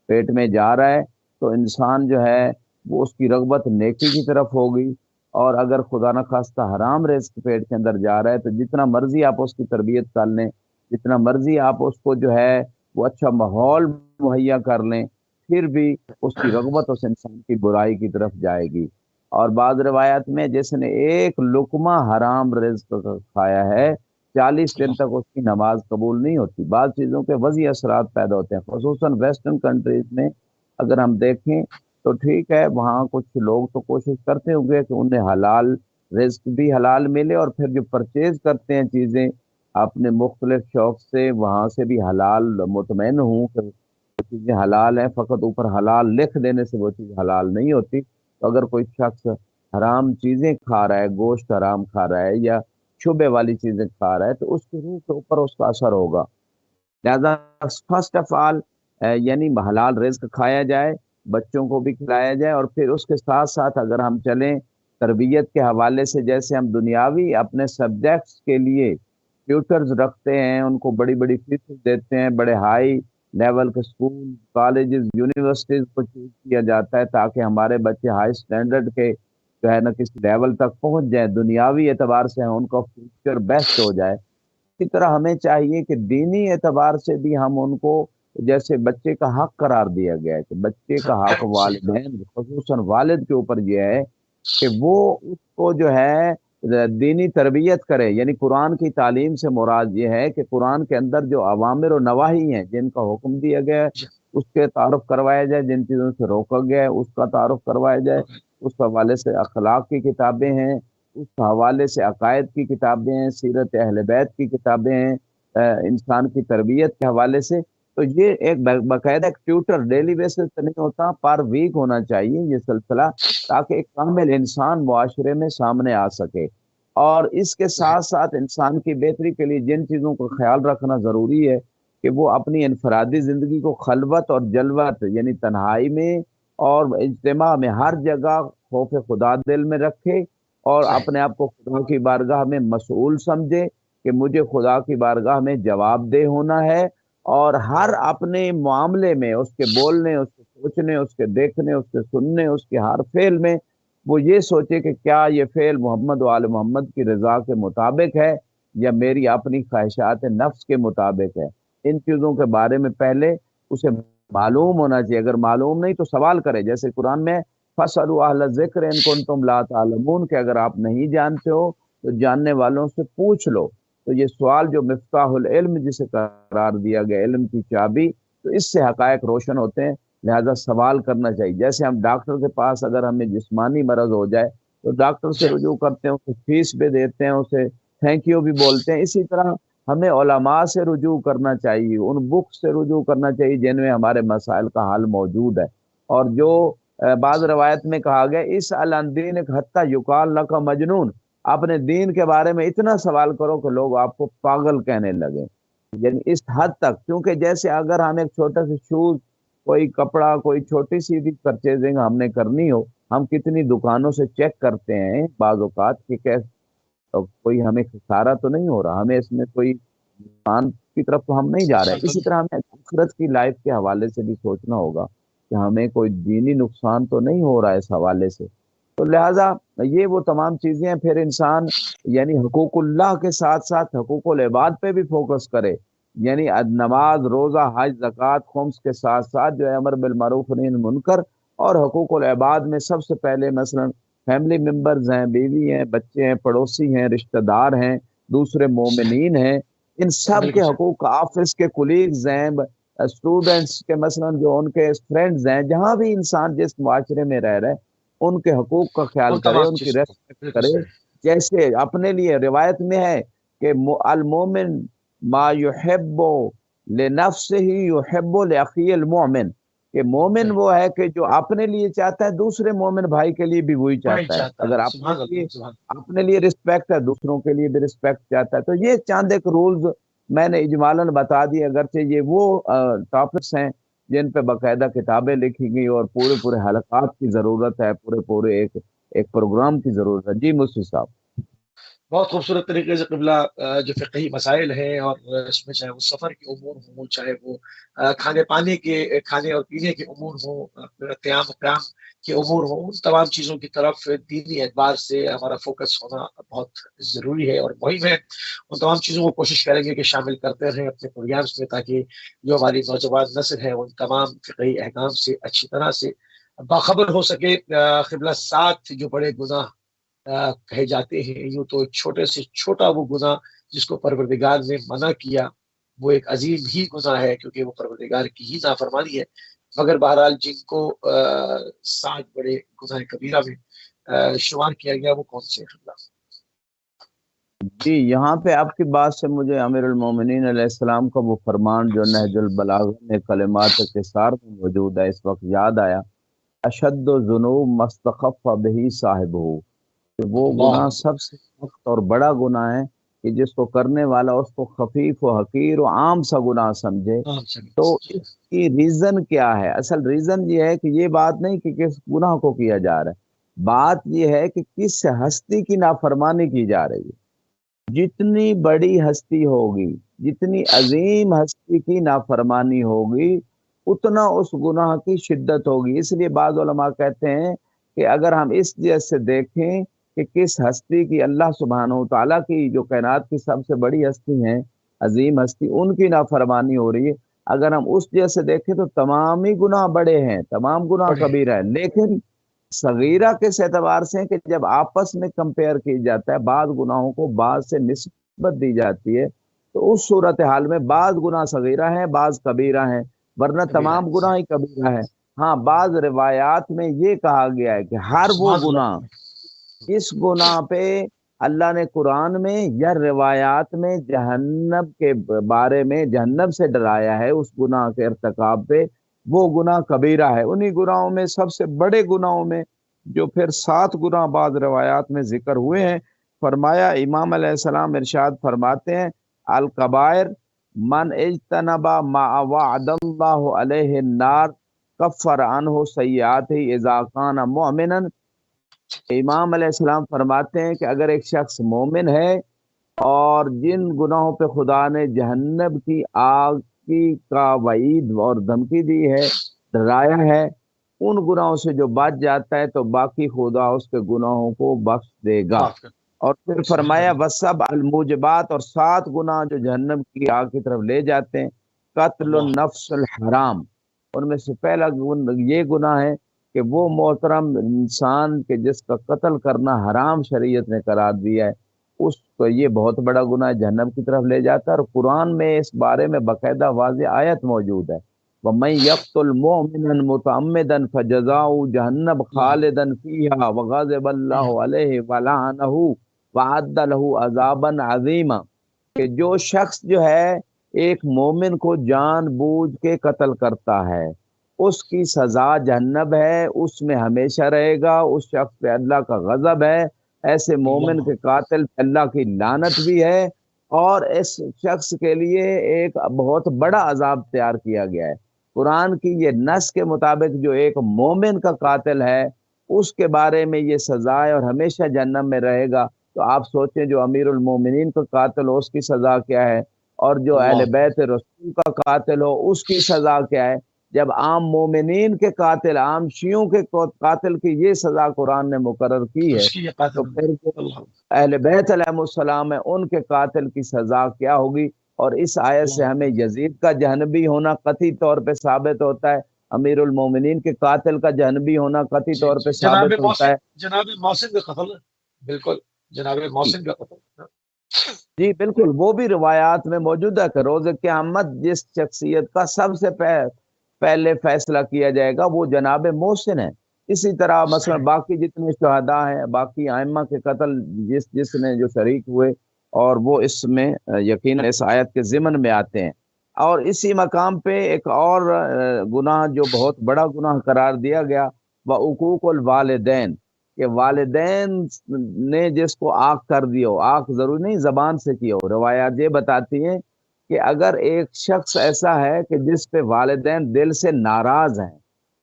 پیٹ میں جا رہا ہے تو انسان جو ہے وہ اس کی رغبت نیکی کی طرف ہوگی، اور اگر خدا نخواستہ حرام رزق پیٹ کے اندر جا رہا ہے تو جتنا مرضی آپ اس کی تربیت کر لیں، جتنا مرضی آپ اس کو جو ہے وہ اچھا ماحول مہیا کر لیں، پھر بھی اس کی رغبت اس انسان کی برائی کی طرف جائے گی۔ اور بعض روایات میں جس نے ایک لقمہ حرام رزق کھایا ہے 40 دن تک اس کی نماز قبول نہیں ہوتی۔ بعض چیزوں کے وضعی اثرات پیدا ہوتے ہیں، خصوصاً ویسٹرن کنٹریز میں اگر ہم دیکھیں تو ٹھیک ہے، وہاں کچھ لوگ تو کوشش کرتے ہوں گے کہ انہیں حلال رزق بھی حلال ملے، اور پھر جو پرچیز کرتے ہیں چیزیں اپنے مختلف شوق سے، وہاں سے بھی حلال مطمئن ہوں کہ وہ چیزیں حلال ہیں، فقط اوپر حلال لکھ دینے سے وہ چیز حلال نہیں ہوتی۔ تو اگر کوئی شخص حرام چیزیں کھا رہا ہے، گوشت حرام کھا رہا ہے یا شبے والی چیزیں کھا رہا ہے، تو اس کی روح کے اوپر اس کا اثر ہوگا۔ لہذا فرسٹ آف آل یعنی حلال رزق کھایا جائے، بچوں کو بھی کھلایا جائے، اور پھر اس کے ساتھ ساتھ اگر ہم چلیں تربیت کے حوالے سے، جیسے ہم دنیاوی اپنے سبجیکٹس کے لیے ٹیوٹرز رکھتے ہیں، ان کو بڑی بڑی فیس دیتے ہیں، بڑے ہائی لیول کے اسکول کالجز یونیورسٹیز کو چوز کیا جاتا ہے تاکہ ہمارے بچے ہائی اسٹینڈرڈ کے جو ہے نا کسی لیول تک پہنچ جائیں، دنیاوی اعتبار سے ان کا فیوچر بیسٹ ہو جائے۔ اسی طرح ہمیں چاہیے کہ دینی اعتبار سے بھی ہم ان کو، جیسے بچے کا حق قرار دیا گیا ہے کہ بچے کا حق والدین خصوصاً والد کے اوپر یہ ہے کہ وہ اس کو جو ہے دینی تربیت کرے، یعنی قرآن کی تعلیم سے مراد یہ ہے کہ قرآن کے اندر جو اوامر و نواہی ہیں جن کا حکم دیا گیا ہے اس کے تعارف کروایا جائے، جن چیزوں سے روکا گیا ہے اس کا تعارف کروایا جائے، اس حوالے سے اخلاق کی کتابیں ہیں، اس حوالے سے عقائد کی کتابیں ہیں، سیرت اہل بیت کی کتابیں ہیں، انسان کی تربیت کے حوالے سے۔ تو یہ ایک باقاعدہ ایک ٹیوٹر ڈیلی بیسس پہ نہیں ہوتا، پر ویک ہونا چاہیے یہ سلسلہ، تاکہ ایک کامل انسان معاشرے میں سامنے آ سکے۔ اور اس کے ساتھ ساتھ انسان کی بہتری کے لیے جن چیزوں کا خیال رکھنا ضروری ہے کہ وہ اپنی انفرادی زندگی کو خلوت اور جلوت یعنی تنہائی میں اور اجتماع میں ہر جگہ خوف خدا دل میں رکھے اور اپنے آپ کو خدا کی بارگاہ میں مسئول سمجھے کہ مجھے خدا کی بارگاہ میں جواب دہ ہونا ہے، اور ہر اپنے معاملے میں اس کے بولنے، اس کے سوچنے، اس کے دیکھنے، اس کے سننے، اس کے ہر فعل میں وہ یہ سوچے کہ کیا یہ فعل محمد و آل محمد کی رضا کے مطابق ہے یا میری اپنی خواہشات نفس کے مطابق ہے۔ ان چیزوں کے بارے میں پہلے اسے معلوم ہونا چاہیے، اگر معلوم نہیں تو سوال کرے، جیسے قرآن میں فَاسْأَلُوا أَهْلَ الذِّكْرِ إِن كُنتُمْ لَا تَعْلَمُونَ کہ اگر آپ نہیں جانتے ہو تو جاننے والوں سے پوچھ لو۔ تو یہ سوال جو مفتاح العلم جسے قرار دیا گیا، علم کی چابی، تو اس سے حقائق روشن ہوتے ہیں، لہذا سوال کرنا چاہیے۔ جیسے ہم ڈاکٹر کے پاس اگر ہمیں جسمانی مرض ہو جائے تو ڈاکٹر سے رجوع کرتے ہیں، اسے فیس بھی دیتے ہیں، اسے تھینک یو بھی بولتے ہیں، اسی طرح ہمیں علماء سے رجوع کرنا چاہیے، ان بک سے رجوع کرنا چاہیے جن میں ہمارے مسائل کا حل موجود ہے۔ اور جو بعض روایت میں کہا گیا اس الدین حتیٰ یقال لک مجنون، اپنے دین کے بارے میں اتنا سوال کرو کہ لوگ آپ کو پاگل کہنے لگے، یعنی اس حد تک۔ کیونکہ جیسے اگر ہم ایک چھوٹا سا شوز، کوئی کپڑا، کوئی چھوٹی سی بھی پرچیزنگ ہم نے کرنی ہو، ہم کتنی دکانوں سے چیک کرتے ہیں بعض اوقات کہ کوئی ہمیں خسارہ تو نہیں ہو رہا، ہمیں اس میں کوئی نقصان کی طرف تو ہم نہیں جا رہے۔ اسی طرح ہمیں آخرت کی لائف کے حوالے سے بھی سوچنا ہوگا کہ ہمیں کوئی دینی نقصان تو نہیں ہو رہا ہے اس حوالے سے۔ تو لہٰذا یہ وہ تمام چیزیں ہیں۔ پھر انسان یعنی حقوق اللہ کے ساتھ ساتھ حقوق العباد پہ بھی فوکس کرے، یعنی نماز، روزہ، حج، زکوٰۃ، خمس کے ساتھ ساتھ جو ہے امر بالمعروف نہی عن المنکر، اور حقوق العباد میں سب سے پہلے مثلا فیملی ممبرز ہیں، بیوی ہیں، بچے ہیں، پڑوسی ہیں، رشتہ دار ہیں، دوسرے مومنین ہیں، ان سب کے حقوق، آفس کے کولیگز ہیں، اسٹوڈنٹس کے مثلا جو ان کے فرینڈز ہیں، جہاں بھی انسان جس معاشرے میں رہ رہے ان کے حقوق کا خیال کرے، ان کی ریسپیکٹ کرے۔ جیسے اپنے لیے روایت میں ہے کہ المومن ما یحب لنفسہ یحب لاخیہ المؤمن، کہ مومن وہ ہے کہ جو اپنے لیے چاہتا ہے دوسرے مومن بھائی کے لیے بھی وہی چاہتا ہے۔ اگر اپنے لیے رسپیکٹ ہے دوسروں کے لیے بھی رسپیکٹ چاہتا ہے۔ تو یہ چاند ایک رولز میں نے اجمالاً بتا دی، اگرچہ یہ وہ ٹاپکس ہیں جن پہ باقاعدہ کتابیں لکھی گئی اور پورے حلقات کی ضرورت ہے، پورے ایک پروگرام کی ضرورت ہے۔ جی مصری صاحب، بہت خوبصورت طریقے سے قبلہ جو فقہی مسائل ہیں، اور اس میں چاہے وہ سفر کے امور ہوں، چاہے وہ کھانے اور پینے کے امور ہوں، قیام کے امور ہوں، ان تمام چیزوں کی طرف دینی اعتبار سے ہمارا فوکس ہونا بہت ضروری ہے اور مہم ہے۔ ان تمام چیزوں کو کوشش کریں گے کہ شامل کرتے رہیں اپنے پروگرامس میں، تاکہ جو ہماری نوجوان نسل ہے ان تمام فقہی احکام سے اچھی طرح سے باخبر ہو سکے۔ قبلہ 7 جو بڑے گناہ کہے جاتے ہیں، یوں تو چھوٹے سے چھوٹا وہ گناہ جس کو پروردگار نے منع کیا وہ ایک عظیم ہی گناہ ہے، کیونکہ وہ پروردگار کی ہی نافرمانی ہے، مگر بہرحال جن کو 7 بڑے گناہ کبیرہ میں شمار کیا گیا وہ کون سے ہیں؟ جی یہاں پہ آپ کی بات سے مجھے امیر المومنین علیہ السلام کا وہ فرمان جو نہج البلاغہ میں کلمات قصار میں موجود ہے اس وقت یاد آیا، اشد الذنوب ما استخف بہ صاحبہ، کہ وہ گناہ سب سے سخت اور بڑا گناہ ہے کہ جس کو کرنے والا اس کو خفیف و حقیر و عام سا گناہ سمجھے۔ تو اس کی ریزن کیا ہے؟ اصل ریزن یہ ہے کہ یہ بات نہیں کہ کس گناہ کو کیا جا رہا ہے، بات یہ ہے کہ کس ہستی کی نافرمانی کی جا رہی ہے۔ جتنی بڑی ہستی ہوگی، جتنی عظیم ہستی کی نافرمانی ہوگی اتنا اس گناہ کی شدت ہوگی۔ اس لیے بعض علماء کہتے ہیں کہ اگر ہم اس جہت سے دیکھیں کہ کس ہستی کی، اللہ سبحانہ و تعالیٰ کی جو کائنات کی سب سے بڑی ہستی ہیں، عظیم ہستی، ان کی نافرمانی ہو رہی ہے، اگر ہم اس جہت سے دیکھیں تو تمام ہی گناہ بڑے ہیں، تمام گناہ بڑے ہیں۔ کبیرہ ہیں، لیکن صغیرہ کس اعتبار سے ہیں کہ جب آپس میں کمپیئر کی جاتا ہے، بعض گناہوں کو بعض سے نسبت دی جاتی ہے، تو اس صورتحال میں بعض گناہ صغیرہ ہیں، بعض کبیرہ ہیں، ورنہ کبھی تمام گناہ ہی کبیرہ ہیں۔ ہاں، بعض روایات میں یہ کہا گیا ہے کہ ہر وہ گناہ، اس گناہ پہ اللہ نے قرآن میں یا روایات میں جہنم کے بارے میں جہنم سے ڈرایا ہے، اس گناہ کے ارتکاب پہ وہ گناہ کبیرہ ہے۔ انہی گناہوں میں سب سے بڑے گناہوں میں جو پھر 7 گناہ بعض روایات میں ذکر ہوئے ہیں، فرمایا، امام علیہ السلام ارشاد فرماتے ہیں، الکبائر من اجتنب ما وعد اللہ علیہ النار کفر عنہ سیئاتہ اذا کان مؤمنا۔ امام علیہ السلام فرماتے ہیں کہ اگر ایک شخص مومن ہے اور جن گناہوں پہ خدا نے جہنم کی آگ کی کا وعید اور دھمکی دی ہے، ڈرایا ہے، ان گناہوں سے جو بچ جاتا ہے تو باقی خدا اس کے گناہوں کو بخش دے گا۔ معاف کر۔ اور پھر سبحان فرمایا اللہ۔ وسب الموجبات، اور 7 گناہ جو جہنم کی آگ کی طرف لے جاتے ہیں، قتل اللہ النفس الحرام، ان میں سے پہلا یہ گناہ ہے کہ وہ محترم انسان کے جس کا قتل کرنا حرام شریعت نے قرار دیا ہے، اس کو یہ بہت بڑا گناہ جہنم کی طرف لے جاتا ہے۔ اور قرآن میں اس بارے میں باقاعدہ واضح آیت موجود ہے، وَمَن يَقْتُلْ مُؤْمِنًا مُتَعَمِّدًا فَجَزَاؤُهُ جَهَنَّمُ اللہ خَالِدًا فِيهَا وَغَضِبَ اللَّهُ عَلَيْهِ وَلَعَنَهُ وَأَعَدَّ لَهُ عَذَابًا عَظِيمًا، کہ جو شخص جو ہے ایک مومن کو جان بوجھ کے قتل کرتا ہے، اس کی سزا جہنم ہے، اس میں ہمیشہ رہے گا، اس شخص پہ اللہ کا غضب ہے، ایسے مومن اللہ کے قاتل پہ اللہ کی لعنت بھی ہے، اور اس شخص کے لیے ایک بہت بڑا عذاب تیار کیا گیا ہے۔ قرآن کی یہ نص کے مطابق جو ایک مومن کا قاتل ہے اس کے بارے میں یہ سزا ہے اور ہمیشہ جہنم میں رہے گا، تو آپ سوچیں جو امیر المومنین کا قاتل ہو اس کی سزا کیا ہے، اور جو اہل اللہ بیت رسول کا قاتل ہو اس کی سزا کیا ہے۔ جب عام مومنین کے قاتل، عام شیعوں کے قاتل کی یہ سزا قرآن نے مقرر کی تو ہے، اس کی یہ قاتل تو پھر جو اللہ اہل بیت علیہ السلام ہے ان کے قاتل کی سزا کیا ہوگی۔ اور اس آیت سے ہمیں اللہ یزید کا جہنمی ہونا قطعی طور پہ ثابت ہوتا ہے، امیر المومنین کے قاتل کا جہنمی ہونا قطعی جی طور پہ جی، جناب ثابت ہوتا محسن، ہے۔ جناب محسن کا قتل ہے، بالکل جناب محسن کا قتل۔ جی بالکل، وہ بھی روایات میں موجود ہے کہ روز قیامت جس شخصیت کا سب سے پہلے فیصلہ کیا جائے گا وہ جناب محسن ہے۔ اسی طرح مثلا صحیح۔ باقی جتنے شہداء ہیں، باقی ائمہ کے قتل جس نے جو شریک ہوئے، اور وہ اس میں یقیناً اس آیت کے ضمن میں آتے ہیں۔ اور اسی مقام پہ ایک اور گناہ جو بہت بڑا گناہ قرار دیا گیا، وہ حقوق الوالدین، کہ والدین نے جس کو آنکھ کر دیا ہو، آنکھ ضروری نہیں زبان سے کیا ہو، روایات یہ بتاتی ہیں کہ اگر ایک شخص ایسا ہے کہ جس پہ والدین دل سے ناراض ہیں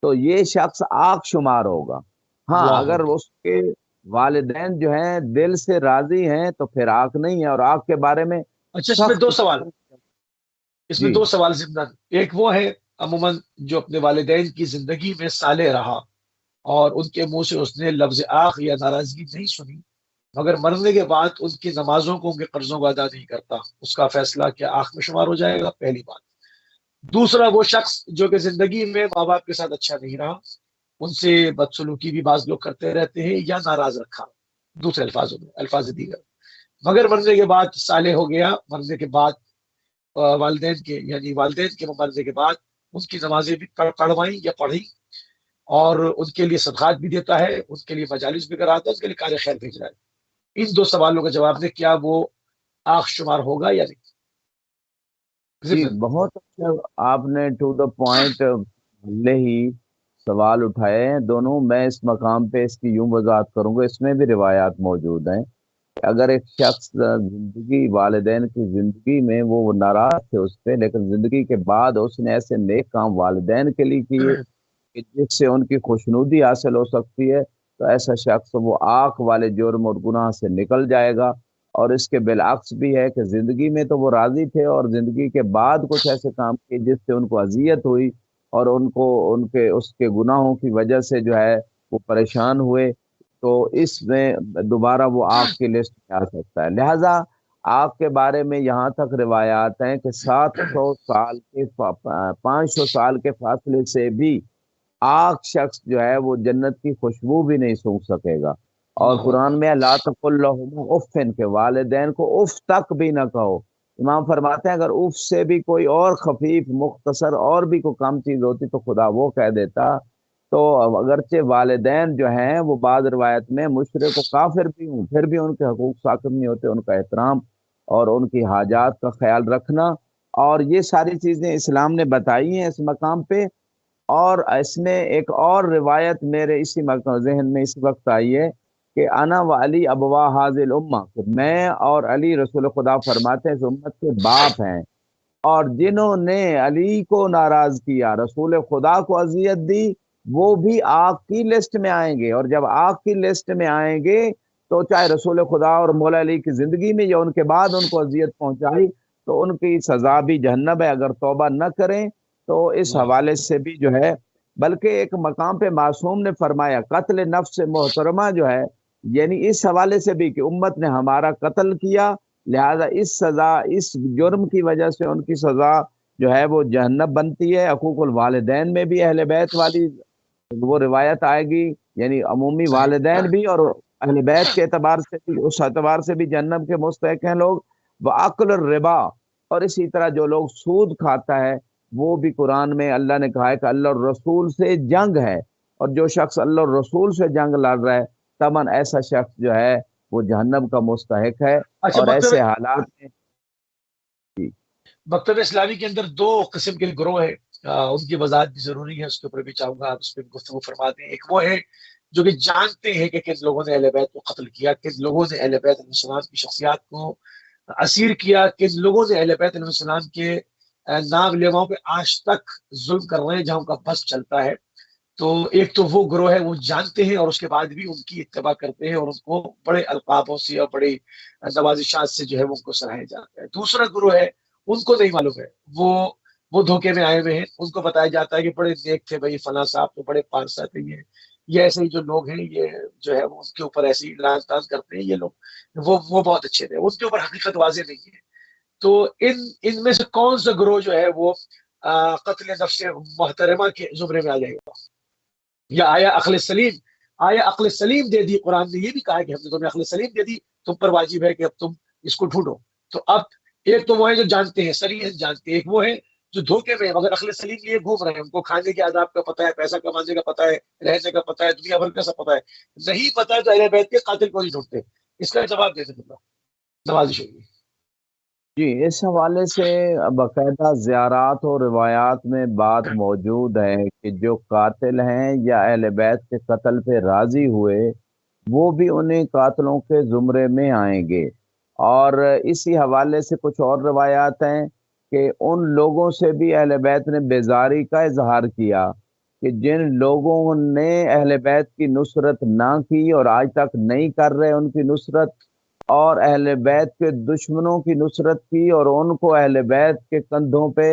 تو یہ شخص آنکھ شمار ہوگا۔ ہاں، اللہ اگر اکبر۔ اس کے والدین جو ہیں دل سے راضی ہیں تو پھر آنکھ نہیں ہے، اور آنکھ کے بارے میں اچھا، اس میں سخت، دو سوال، اس میں جی دو سوال ضمن، ایک وہ ہے عموماً جو اپنے والدین کی زندگی میں صالح رہا اور ان کے منہ سے اس نے لفظ آخ یا ناراضگی نہیں سنی، مگر مرنے کے بعد ان کی نمازوں کو، ان کے قرضوں کو ادا نہیں کرتا، اس کا فیصلہ کیا آخ میں شمار ہو جائے گا؟ پہلی بات۔ دوسرا، وہ شخص جو کہ زندگی میں ماں باپ کے ساتھ اچھا نہیں رہا، ان سے بدسلوکی بھی بعض لوگ کرتے رہتے ہیں یا ناراض رکھا، دوسرے الفاظوں میں، الفاظ دیگر، مگر مرنے کے بعد صالح ہو گیا، مرنے کے بعد والدین کے، یعنی والدین کے مرنے کے بعد ان کی نمازیں بھی پڑھوائیں یا پڑھی، اور ان کے لیے صدقات بھی دیتا ہے، ان کے لیے مجالس بھی کراتا ہے، اس کے لیے کار خیر بھیج رہا ہے، ان دو سوالوں کا جواب دے، کیا وہ آخ شمار ہوگا یا نہیں؟ جی ضمن بہت اچھا، آپ نے ٹو دا پوائنٹ لے ہی سوال اٹھائے ہیں دونوں۔ میں اس مقام پہ اس کی یوں وضاحت کروں گا، اس میں بھی روایات موجود ہیں کہ اگر ایک شخص زندگی، والدین کی زندگی میں وہ ناراض تھے اس پہ، لیکن زندگی کے بعد اس نے ایسے نیک کام والدین کے لیے کیے کہ جس سے ان کی خوشنودی حاصل ہو سکتی ہے، تو ایسا شخص وہ آنکھ والے جرم اور گناہ سے نکل جائے گا، اور اس کے بالعکس بھی ہے کہ زندگی میں تو وہ راضی تھے، اور زندگی کے بعد کچھ ایسے کام کیے جس سے ان کو اذیت ہوئی، اور ان کو ان کے اس کے گناہوں کی وجہ سے جو ہے وہ پریشان ہوئے، تو اس میں دوبارہ وہ آگ کی لسٹ میں آ سکتا ہے۔ لہذا آگ کے بارے میں یہاں تک روایات ہیں کہ 700 سال کے 500 سال کے فاصلے سے بھی آگ شخص جو ہے وہ جنت کی خوشبو بھی نہیں سونگھ سکے گا۔ اور اللہ قرآن اکبر۔ میں لا تقل لہما اف، کے والدین کو اف تک بھی نہ کہو۔ امام فرماتے ہیں اگر اف سے بھی کوئی اور خفیف مختصر اور بھی کوئی کم چیز ہوتی تو خدا وہ کہہ دیتا۔ تو اگرچہ والدین جو ہیں وہ بعض روایت میں مشرک و کافر بھی ہوں، پھر بھی ان کے حقوق ثاقب نہیں ہوتے، ان کا احترام اور ان کی حاجات کا خیال رکھنا، اور یہ ساری چیزیں اسلام نے بتائی ہیں اس مقام پہ۔ اور اس میں ایک اور روایت میرے اسی ذہن میں اس وقت آئی ہے کہ انا و علی ابوا حاضل امہ، کہ میں اور علی رسول خدا فرماتے ہیں اس امت کے باپ ہیں، اور جنہوں نے علی کو ناراض کیا، رسول خدا کو اذیت دی، وہ بھی آگ کی لسٹ میں آئیں گے، اور جب آگ کی لسٹ میں آئیں گے تو چاہے رسول خدا اور مولا علی کی زندگی میں یا ان کے بعد ان کو اذیت پہنچائی تو ان کی سزا بھی جہنم ہے اگر توبہ نہ کریں۔ تو اس اللہ حوالے سے بھی جو ہے، بلکہ ایک مقام پہ معصوم نے فرمایا قتل نفس محترمہ جو ہے، یعنی اس حوالے سے بھی کہ امت نے ہمارا قتل کیا، لہذا اس سزا، اس جرم کی وجہ سے ان کی سزا جو ہے وہ جہنم بنتی ہے۔ حقوق الوالدین میں بھی اہل بیت والی وہ روایت آئے گی، یعنی عمومی صحیح۔ والدین بھی اور اہل بیت کے اعتبار سے بھی، اس اعتبار سے بھی جہنم کے مستحق ہیں لوگ۔ وَأَكْلُ الرِّبَا، اور اسی طرح جو لوگ سود کھاتا ہے وہ بھی قرآن میں اللہ نے کہا ہے کہ اللہ اور رسول سے جنگ ہے، اور جو شخص اللہ اور رسول سے جنگ لڑ رہا ہے تمن ایسا شخص جو ہے وہ جہنم کا مستحق ہے۔ اچھا، اور ایسے حالات میں جی مکتب اسلامی کے اندر دو قسم کے گروہ ہیں، ان کی وضاحت بھی ضروری ہے، اس کے اوپر بھی چاہوں گا آپ اس پہ گفتگو فرما دیں۔ ایک وہ ہے جو کہ جانتے ہیں کہ کن لوگوں نے اہل بیت کو قتل کیا، کن لوگوں نے اہل بیت علیہ السلام کی شخصیات کو اسیر کیا، کن لوگوں نے اہل بیت علیہ السلام کے نام لیواؤں پہ آج تک ظلم کر رہے ہیں جہاں ان کا بس چلتا ہے۔ تو ایک تو وہ گروہ ہے وہ جانتے ہیں اور اس کے بعد بھی ان کی اتباع کرتے ہیں اور ان کو بڑے القابوں سے اور بڑے نوازشات سے جو ہے وہ ان کو سراہا جاتا ہے۔ دوسرا گروہ ہے ان کو نہیں معلوم ہے، وہ دھوکے میں آئے ہوئے ہیں، ان کو بتایا جاتا ہے کہ بڑے نیک تھے بھائی فلاں صاحب تو بڑے پارسا تھے، یہ ایسے ہی جو لوگ ہیں یہ جو ہے وہ اس کے اوپر ایسی لانت تانت کرتے ہیں، یہ لوگ وہ بہت اچھے تھے، اس کے اوپر حقیقت واضح نہیں ہے۔ تو ان میں سے کون سا گروہ جو ہے وہ قتل نفس محترمہ کے زمرے میں آ جائے گا؟ یا آیا عقل سلیم دے دی؟ قرآن نے یہ بھی کہا کہ ہم نے تمہیں عقل سلیم دے دی، تم پر واجب ہے کہ اب تم اس کو ڈھونڈو۔ تو اب ایک تو وہ ہے جو جانتے ہیں، سریحا جانتے ہیں، ایک وہ ہے جو دھوکے میں مگر عقل سلیم لیے گھوم رہے ہیں، ان کو کھانے کے آداب کا پتہ ہے، پیسہ کمانے کا پتہ ہے، رہنے کا پتہ ہے، دنیا بھر کا سب پتہ ہے، نہیں پتہ ہے تو اہل بیت کے قاتل کو نہیں ڈھونڈتے۔ اس کا جواب دے دیں، نوازش ہوگی۔ جی اس حوالے سے باقاعدہ زیارات اور روایات میں بات موجود ہے کہ جو قاتل ہیں یا اہل بیت کے قتل پہ راضی ہوئے وہ بھی انہیں قاتلوں کے زمرے میں آئیں گے۔ اور اسی حوالے سے کچھ اور روایات ہیں کہ ان لوگوں سے بھی اہل بیت نے بیزاری کا اظہار کیا کہ جن لوگوں نے اہل بیت کی نصرت نہ کی اور آج تک نہیں کر رہے ان کی نصرت، اور اہل بیت کے دشمنوں کی نصرت کی اور ان کو اہل بیت کے کندھوں پہ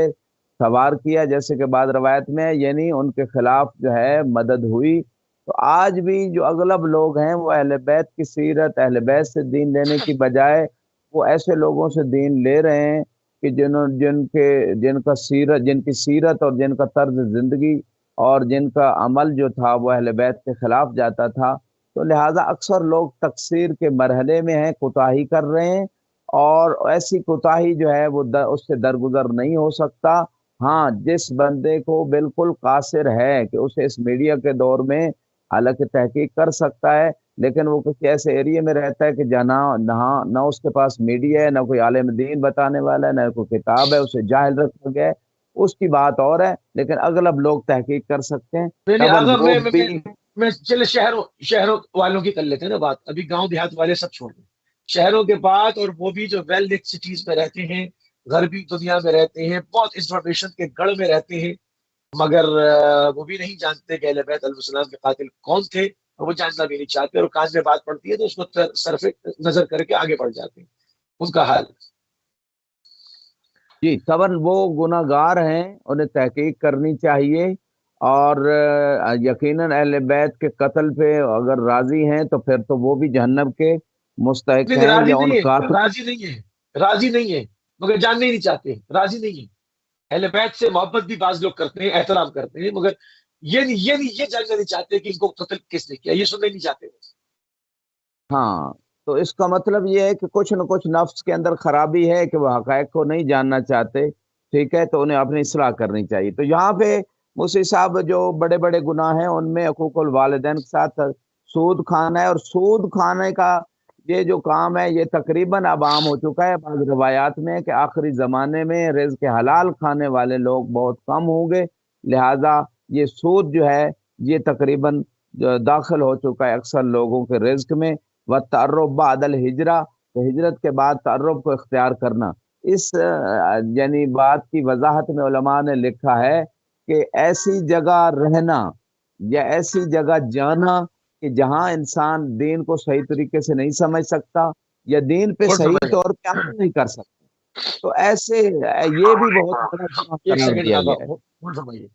سوار کیا، جیسے کہ بعض روایت میں یعنی ان کے خلاف جو ہے مدد ہوئی۔ تو آج بھی جو اغلب لوگ ہیں وہ اہل بیت کی سیرت، اہل بیت سے دین لینے کی بجائے وہ ایسے لوگوں سے دین لے رہے ہیں کہ جن کی سیرت اور جن کا طرز زندگی اور جن کا عمل جو تھا وہ اہل بیت کے خلاف جاتا تھا۔ تو لہٰذا اکثر لوگ تقصیر کے مرحلے میں ہیں، کوتاہی کر رہے ہیں، اور ایسی کوتاہی جو ہے وہ اس سے درگزر نہیں ہو سکتا۔ ہاں جس بندے کو بالکل قاصر ہے کہ اسے اس میڈیا کے دور میں حالانکہ تحقیق کر سکتا ہے، لیکن وہ کسی ایسے ایریے میں رہتا ہے کہ جہاں نہ اس کے پاس میڈیا ہے، نہ کوئی عالم دین بتانے والا ہے، نہ کوئی کتاب ہے، اسے جاہل رکھا گیا ہے، اس کی بات اور ہے، لیکن اگلب لوگ تحقیق کر سکتے ہیں۔ نہیں، تبن اگر وہ بھی میں چلے شہروں والوں کی کر لیتے ہیں نا بات، ابھی گاؤں دیہات والے سب چھوڑ دیں، شہروں کے بعد، اور وہ بھی جو ویل لکھ سٹیز میں رہتے ہیں، غربی دنیا میں رہتے ہیں، بہت انفارمیشن کے گڑھ میں رہتے ہیں، مگر وہ بھی نہیں جانتے کہ اہل بیت علیہ السلام کے قاتل کون تھے، اور وہ جاننا بھی نہیں چاہتے، اور کان میں بات پڑتی ہے تو اس کو صرف نظر کر کے آگے بڑھ جاتے ہیں. ان کا حال. جی طبعا وہ گناہ گار ہیں، انہیں تحقیق کرنی چاہیے، اور یقیناً اہل بیت کے قتل پہ اگر راضی ہیں تو پھر تو وہ بھی جہنم کے مستحق نہیں ہیں، راضی یا ان نہیں ہے، قاتل. راضی نہیں ہے، راضی نہیں ہے، مگر جاننا ہی نہیں چاہتے، راضی نہیں ہے. اہل بیت سے محبت بھی بعض لوگ کرتے ہیں، احترام کرتے ہیں، مگر یہ جاننا نہیں چاہتے کہ ان کو قتل کس نے کیا، یہ سننا ہی نہیں چاہتے. ہاں، تو اس کا مطلب یہ ہے کہ کچھ نہ کچھ نفس کے اندر خرابی ہے کہ وہ حقائق کو نہیں جاننا چاہتے. ٹھیک ہے، تو انہیں اپنی اصلاح کرنی چاہیے. تو یہاں پہ موسی صاحب جو بڑے بڑے گناہ ہیں ان میں حقوق الوالدین کے ساتھ سود کھانا ہے، اور سود کھانے کا یہ جو کام ہے یہ تقریباً اب عام ہو چکا ہے. بعض روایات میں کہ آخری زمانے میں رزق حلال کھانے والے لوگ بہت کم ہوں گے، لہذا یہ سود جو ہے یہ تقریباً داخل ہو چکا ہے اکثر لوگوں کے رزق میں. و تعرب بعد الہجرہ، تو ہجرت کے بعد تعرب کو اختیار کرنا. اس یعنی بات کی وضاحت میں علماء نے لکھا ہے کہ ایسی جگہ رہنا یا ایسی جگہ جانا کہ جہاں انسان دین کو صحیح طریقے سے نہیں سمجھ سکتا یا دین پہ غور صحیح فرمائیے، طور پہ عمل نہیں کر سکتا، تو ایسے یہ السلام بھی بہت علیکم. بڑا گناہ ایک قرار سیکنڈ دیا آگا گیا ہے. غور فرمائیے.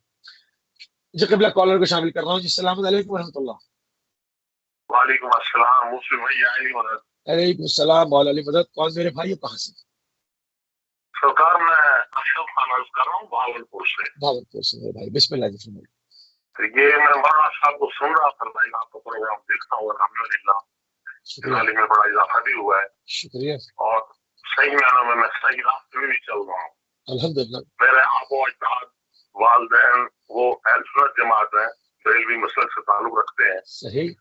جی قبلہ کالر کو شامل کر رہا ہوں. جی السلام علیکم ورحمۃ اللہ. وعلیکم السلام. مسلم بھائی علی مدد. وعلیکم السلام مولا علی مدد. کون میرے بھائی، کہاں سے؟ سرکار میں اشرف خان عرض کر رہا ہوں بہاولپور سے. بھاولپور سے میرے بھائی، بسم اللہ جی فرمائیے. تو یہ میں مولانا صاحب کو سن رہا تھا بھائی، آپ کا پروگرام دیکھتا ہوں الحمدللہ. شکریہ، تعلیم میں بڑا اضافہ بھی ہوا ہے، شکریہ، اور صحیح معنوں میں صحیح راستے میں بھی چل رہا ہوں. الحمدللہ. میرے آب و اجداد والدین وہ اہل سنت جماعت ہیں، بریلوی مسلک سے تعلق رکھتے ہیں. صحیح.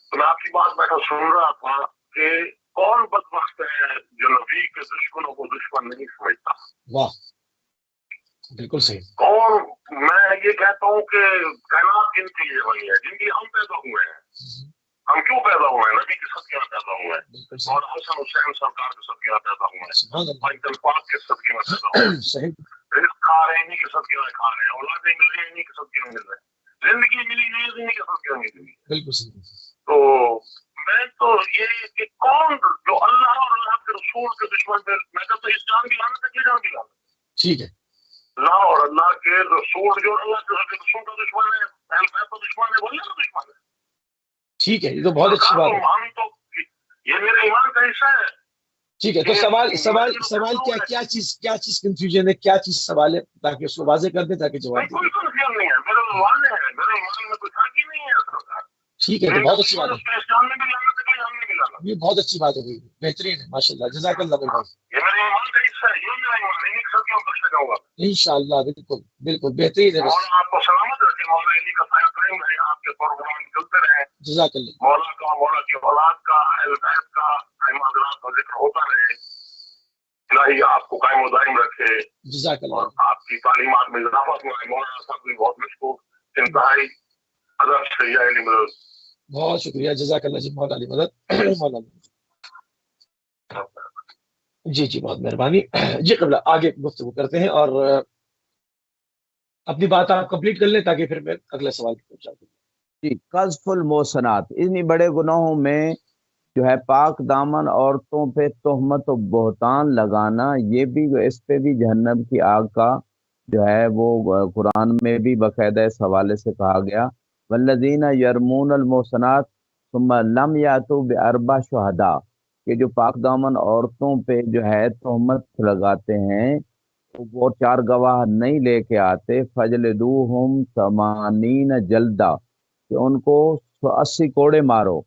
تو میں آپ کی بات بیٹھا سن رہا تھا کہ کون بدبخت ہے جو نبی کے دشمنوں کو دشمن نہیں سمجھتا. واہ، بالکل صحیح. کون، میں یہ کہتا ہوں کہ کائنات جن کے لیے بنی ہے، جن کی ہم پیدا ہوئے ہیں. ہم کیوں پیدا ہوئے ہیں؟ نبی کے صدقے میں پیدا ہوئے ہیں، بالکل صحیح. اور حسن حسین سرکار کے صدقے میں پیدا ہوئے ہیں، سبحان اللہ. مائیکل پاک کے صدقے میں پیدا ہوئے ہیں. صحیح. رزق کھا رہے ہیں انہیں کے صدقے میں کھا رہے ہیں، اولادیں مل رہی ہیں انہیں کے صدقے میں مل رہے ہیں، زندگی ملی ہوئی ہے انہیں کے صدقے میں ملی ہوئی ہے. بالکل صحیح. تو میں تو یہ کہ کون جو اللہ اور اللہ کے رسول کے دشمن پہ، میں کہتا ہوں اس جان کی لعنت ہے، یہ جان کی لعنت. ٹھیک ہے. اللہ اور اللہ کے رسول جو اللہ کے رسول کا دشمن ہے، اہل بیت کا دشمن ہے، وہی کا دشمن ہے. ٹھیک ہے، یہ تو بہت اچھی بات ہے. ہم تو یہ میرے ایمان کا حصہ ہے. ٹھیک ہے، تو سوال کیا چیز کنفیوژن ہے، کیا چیز سوال ہے، تاکہ اس کو واضح کر دیں تاکہ جواب کوئی دیں. کنفیوژن نہیں ہے، میرے ایمان ہے، میرے ایمان میں کوئی شاکی نہیں ہے سرکار. ٹھیک ہے، تو بہت اچھی بات ہے. اس جان میں بھی لعنت ہے، کوئی جان میں بھی لعنت. یہ بہت اچھی بات ہے، بہترین ہے، ماشاء اللہ، جزاک اللہ میرے بھائی. یہ میرے ایمان کا حصہ ہے، یہ میرا ایمان ہے، انہیں کے ساتھ میں بخشا جاؤں گا. انشاءاللہ، بالکل بالکل بہترین ہے. بس مولا آپ کو سلامت رکھے، مولا علی کا سایہ قائم رہے، آپ کے پروگرام چلتے رہے. جزاک اللہ. مولا کا، مولا کی اولاد کا، اہل بیت کا، ائمہ حضرات کا ذکر ہوتا رہے. الہی آپ کو قائم و دائم رکھے جزاک اور اللہ. آپ کی تعلیمات میں اضافہ فرمائے. مولانا صاحب بھی بہت مشکور، انتہائی ادب سے یا علی مدد. بہت شکریہ، جزاک اللہ جی، مولا علی مدد. مولا علی. جی جی، بہت مہربانی. جی قبلہ آگے گفتگو کرتے ہیں، اور اپنی بات آپ کمپلیٹ کر لیں تاکہ پھر میں اگلے سوال کی طرف جاؤں. جی، قذف المحصنات، اتنی بڑے گناہوں میں جو ہے پاک دامن عورتوں پہ تہمت و بہتان لگانا، یہ بھی اس پہ بھی جہنم کی آگ کا جو ہے وہ قرآن میں بھی باقاعدہ اس حوالے سے کہا گیا. والذین یرمون المحصنات ثم لم یاتوا باربع شہداء، کہ جو پاک دامن عورتوں پہ جو ہے تہمت لگاتے ہیں وہ 4 گواہ نہیں لے کے آتے. فجلدوہم 80 جلدہ، کہ ان کو 80 کوڑے مارو.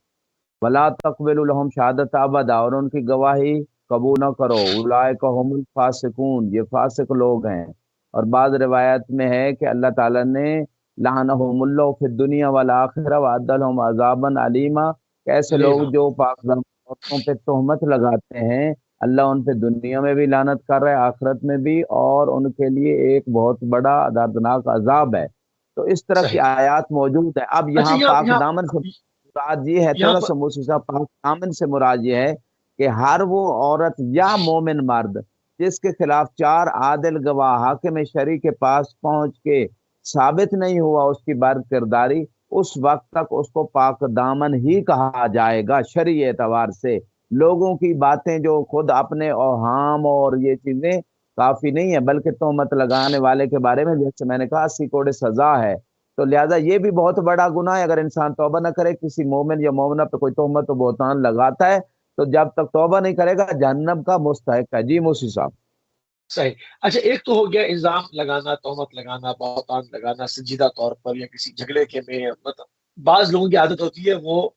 ولا تقبلوا لهم شہادت ابدا، اور ان کی گواہی قبول نہ کرو. اولئک هم الفاسقون، یہ فاسق لوگ ہیں. اور بعض روایت میں ہے کہ اللہ تعالیٰ نے لعنہم اللہ فی الدنیا والآخرہ وأعد لهم عذابا علیما، کہ ایسے لوگ جو پاک دامن عورتوں پہ تہمت لگاتے ہیں اللہ ان پہ دنیا میں بھی لعنت کر رہا ہے، آخرت میں بھی، اور ان کے لیے ایک بہت بڑا دردناک عذاب ہے. تو اس طرح کی آیات موجود ہے. اب یہاں پاک دامن سے مراد یہ ہے، تھوڑا سا موسی صاحب، پاک دامن سے مراد یہ ہے کہ ہر وہ عورت یا مومن مرد جس کے خلاف 4 عادل گواہ حاکم شرعی کے پاس پہنچ کے ثابت نہیں ہوا اس کی بد کرداری، اس وقت تک اس کو پاک دامن ہی کہا جائے گا شرعی اعتبار سے۔ لوگوں کی باتیں جو خود اپنے اوہام اور یہ چیزیں کافی نہیں ہے، بلکہ تہمت لگانے والے کے بارے میں جیسے میں نے کہا 80 کوڑے سزا ہے، تو لہٰذا یہ بھی بہت بڑا گناہ ہے۔ اگر انسان توبہ نہ کرے، کسی مومن یا مومنہ پہ کوئی تہمت و بہتان لگاتا ہے تو جب تک توبہ نہیں کرے گا جہنم کا مستحق ہے۔ جی موسی صاحب۔ صحیح۔ اچھا، ایک تو ہو گیا الزام لگانا، تہمت لگانا، بہتان لگانا سنجیدہ طور پر یا کسی جھگڑے کے میں، مطلب بعض لوگوں کی عادت ہوتی ہے وہ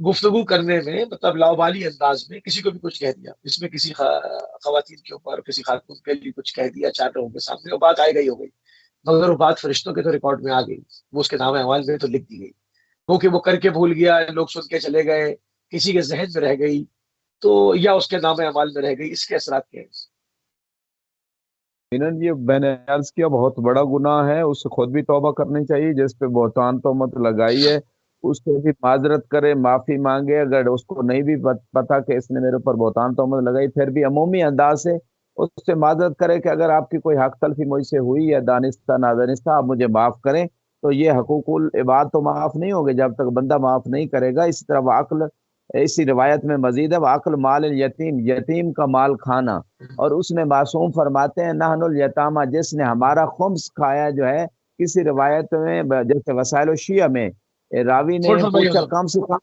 گفتگو کرنے میں مطلب لاوبالی انداز میں کسی کو بھی کچھ کہہ دیا، اس میں کسی خواتین کے اوپر، کسی خاتون کے لیے کچھ کہہ دیا 4 لوگوں کے سامنے، وہ بات آئے گئی ہو گئی، مگر وہ بات فرشتوں کے تو ریکارڈ میں آ گئی، وہ اس کے نام اعمال میں تو لکھ دی گئی، کیونکہ وہ کر کے بھول گیا، لوگ سن کے چلے گئے، کسی کے ذہن میں رہ گئی تو، یا اس کے نام اعمال میں رہ گئی، اس کے اثرات کیا ہیں؟ یہ میں نے عرض کیا بہت بڑا گناہ ہے، اس سے خود بھی توبہ کرنی چاہیے، جس پہ بہتان تہمت لگائی ہے اس سے بھی معذرت کرے، معافی مانگے۔ اگر اس کو نہیں بھی پتا کہ اس نے میرے اوپر بہتان تہمت لگائی، پھر بھی عمومی انداز سے اس سے معذرت کرے کہ اگر آپ کی کوئی حق تلفی مجھ سے ہوئی ہے دانستہ نادانستہ، آپ مجھے معاف کریں۔ تو یہ حقوق العباد تو معاف نہیں ہوگے جب تک بندہ معاف نہیں کرے گا۔ اسی طرح عقل، اسی روایت میں مزید ہے عقل مال الیتیم، یتیم کا مال کھانا، اور اس میں معصوم فرماتے ہیں نحن الیتامہ، جس نے ہمارا خمس کھایا جو ہے، کسی روایت میں جیسے وسائل الشیعہ میں راوی نے پوچھا کم سے کم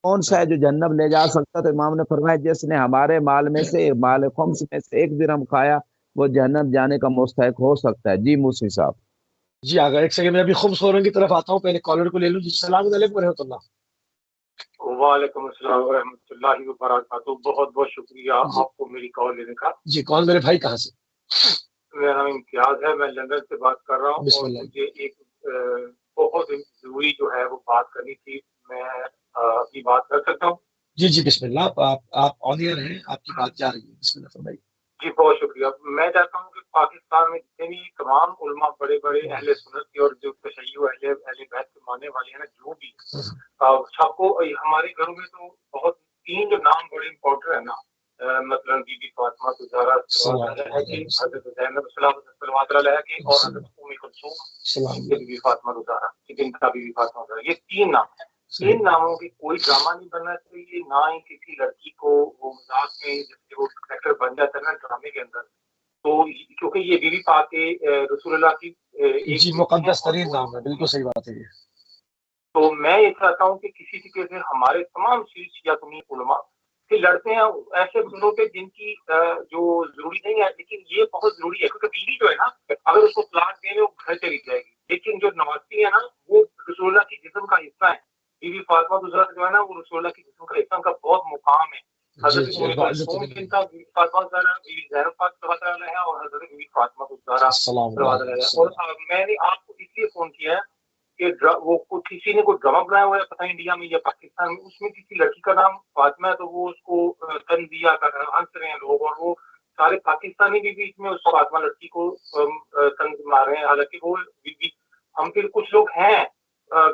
کون سا ہے جو جنت لے جا سکتا، تو امام نے فرمایا جس نے ہمارے مال میں سے، مال خمس میں سے 1 درہم کھایا وہ جنت جانے کا مستحق ہو سکتا ہے۔ جی موسی صاحب۔ جی اگر ایک سیکنڈ میں ابھی خمس خوروں کی طرف آتا ہوں، پہلے کالر کو لے لوں۔ جی السلام علیکم ورحمۃ اللہ۔ وعلیکم السلام ورحمۃ اللہ وبرکاتہ، بہت بہت شکریہ آپ کو میری کال لینے کا۔ جی کون میرے بھائی، کہاں سے؟ میرا نام امتیاز ہے، میں لندن سے بات کر رہا ہوں، بسم اور اللہ۔ مجھے ایک بہت ضروری جو ہے وہ بات کرنی تھی، میں اپنی بات کر سکتا ہوں؟ جی جی بسم اللہ، آپ آن ایئر ہیں، آپ کی بات جا رہی ہے، بسم اللہ فرمائیے۔ جی بہت شکریہ۔ میں چاہتا ہوں کہ پاکستان میں جتنے بھی تمام علماء بڑے بڑے اہل سنت کے اور جو تشیع اہل بیت کے ماننے والے ہیں نا، جو بھی سب کو ہمارے گھروں میں تو بہت 3 جو نام بڑے امپورٹنٹ ہیں نا، مثلا بی بی فاطمہ زہرا حضرت زینب صلوات اللہ علیہ کی، اور حضرت ام کلثوم بی بی فاطمہ زہرا بنت بی بی فاطمہ زہرا، یہ 3 نام ہیں۔ ان ناموں کی کوئی ڈرامہ نہیں بننا چاہیے، نہ ہی کسی لڑکی کو وہ مذاق میں جیسے وہ کریکٹر بن جاتا ہے نا ڈرامے کے اندر، تو کیونکہ یہ بی بی پاک کے رسول اللہ کی جی مقدس ترین نام ہے، بالکل صحیح بات ہے یہ۔ تو میں یہ چاہتا ہوں کہ کسی طریقے سے ہمارے تمام شیعہ سنی علماء سے لڑتے ہیں ایسے بندوں پہ جن کی جو ضروری نہیں ہے، لیکن یہ بہت ضروری ہے، کیونکہ بیوی جو ہے نا اگر اس کو طلاق دیں وہ گھر چلی جائے گی، لیکن جو نوازی ہے نا وہ رسول اللہ کی جسم کا حصہ ہے۔ بی بی فاطمہ زہرا جو ہے نا وہ رسول اللہ کی جسم کا حصہ، کا بہت مقام ہے۔ حضرت ام کلثوم بنت بی بی فاطمہ زہرا، بی بی زینب پاک صلوات اللہ علیہا، اور حضرت بی بی فاطمہ زہرا صلوات اللہ علیہا۔ اور میں نے آپ کو اس لیے فون کیا ہے کہ وہ کسی نے کوئی ڈرامہ بنایا ہوا ہے پتہ انڈیا میں یا پاکستان میں، اس میں کسی لڑکی کا نام فاطمہ ہے، تو وہ اس کو تنزیہ کر رہے ہیں، ہنس رہے ہیں لوگ، اور وہ سارے پاکستانی بھی بیچ میں اس فاطمہ لڑکی کو تنز مار رہے ہیں، حالانکہ وہ بھی ہم پھر کچھ لوگ ہیں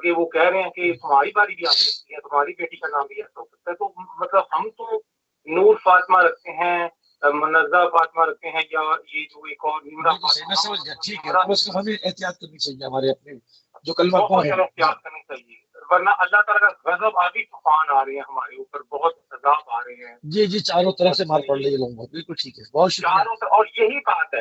کہ وہ کہہ رہے ہیں کہ تمہاری باری بھی آ سکتی ہے، تمہاری بیٹی کا نام بھی ایسا ہو سکتا ہے۔ تو مطلب ہم تو نور فاطمہ رکھتے ہیں، منزہ فاطمہ رکھتے ہیں، یا یہ جو ایک اور نورا فاطمہ، ٹھیک ہے، ہمیں احتیاط کرنی چاہیے ہمارے اپنے جو کلمہ بہت خور ہیں، احتیاط کرنی چاہیے، ورنہ اللہ تعالیٰ کا غضب آدھی طوفان آ رہے ہیں ہمارے اوپر، بہت عذاب آ رہے ہیں۔ جی جی چاروں طرف سے مار پڑ رہی ہے لوگوں کو، بالکل ٹھیک ہے، بہت شکریہ۔ چاروں طرف، اور یہی بات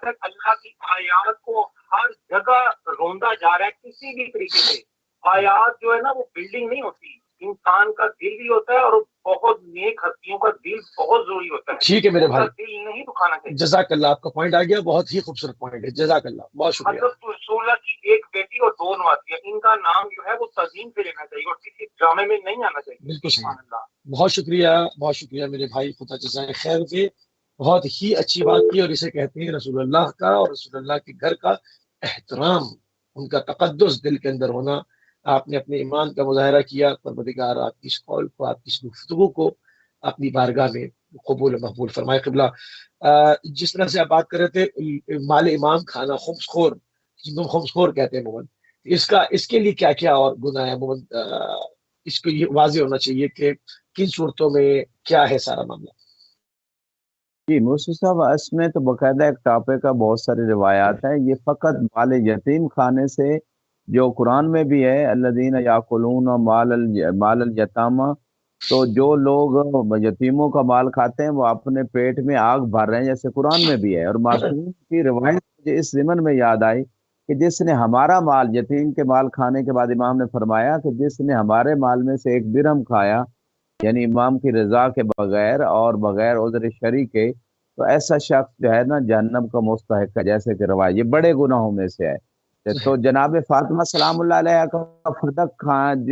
ہے اللہ کی آیات کو ہر جگہ روندا جا رہا ہے کسی بھی طریقے سے۔ آیات جو ہے نا وہ بلڈنگ نہیں ہوتی، انسان کا دل بھی ہوتا ہے، اور بہت نیک ہستیوں کا دل بہت ضروری ہوتا ہے۔ ٹھیک ہے میرے بھائی، دل نہیں دکھانا چاہیے۔ جزاک اللہ، آپ کا پوائنٹ آ گیا، بہت ہی خوبصورت پوائنٹ ہے، جزاک اللہ، بہت شکریہ۔ حضرت رسول اللہ کی ایک بیٹی اور 2 نوازیاں، ان کا نام جو ہے وہ تعظیم سے لینا چاہیے اور کسی ڈرامے میں نہیں آنا چاہیے۔ بالکل صحیح، بہت شکریہ، بہت شکریہ میرے بھائی، خدا جزائے خیر دے، بہت ہی اچھی بات کی، اور اسے کہتے ہیں رسول اللہ کا اور رسول اللہ کے گھر کا احترام، ان کا تقدس دل کے اندر ہونا۔ آپ نے اپنے ایمان کا مظاہرہ کیا، پروردگار آپ کی اس قول کو، آپ کی اس گفتگو کو اپنی بارگاہ میں قبول و مقبول فرمائے۔ قبلہ جس طرح سے آپ بات کر رہے تھے مال امام کھانا، خمس خور، خمس خور کہتے ہیں مومن، اس کے لیے کیا کیا اور گناہ ہے مومن؟ اس کو یہ واضح ہونا چاہیے کہ کن صورتوں میں کیا ہے سارا معاملہ۔ جی موسی صاحب، اس میں تو باقاعدہ ایک ٹاپک کا بہت ساری روایات ہیں، یہ فقط مال یتیم کھانے سے جو قرآن میں بھی ہے الذین یاکلون مال الیتامی، تو جو لوگ یتیموں کا مال کھاتے ہیں وہ اپنے پیٹ میں آگ بھر رہے ہیں، جیسے قرآن میں بھی ہے۔ اور معصوم کی روایت مجھے اس ضمن میں یاد آئی کہ جس نے ہمارا مال، یتیم کے مال کھانے کے بعد امام نے فرمایا کہ جس نے ہمارے مال میں سے ایک درہم کھایا، یعنی امام کی رضا کے بغیر اور بغیر عذر شرعی کے، تو ایسا شخص جو ہے نا جہنم کا مستحق ہے، جیسے کہ روایت یہ بڑے گناہوں میں سے ہے۔ تو جناب فاطمہ سلام اللہ علیہ کا فدق کھان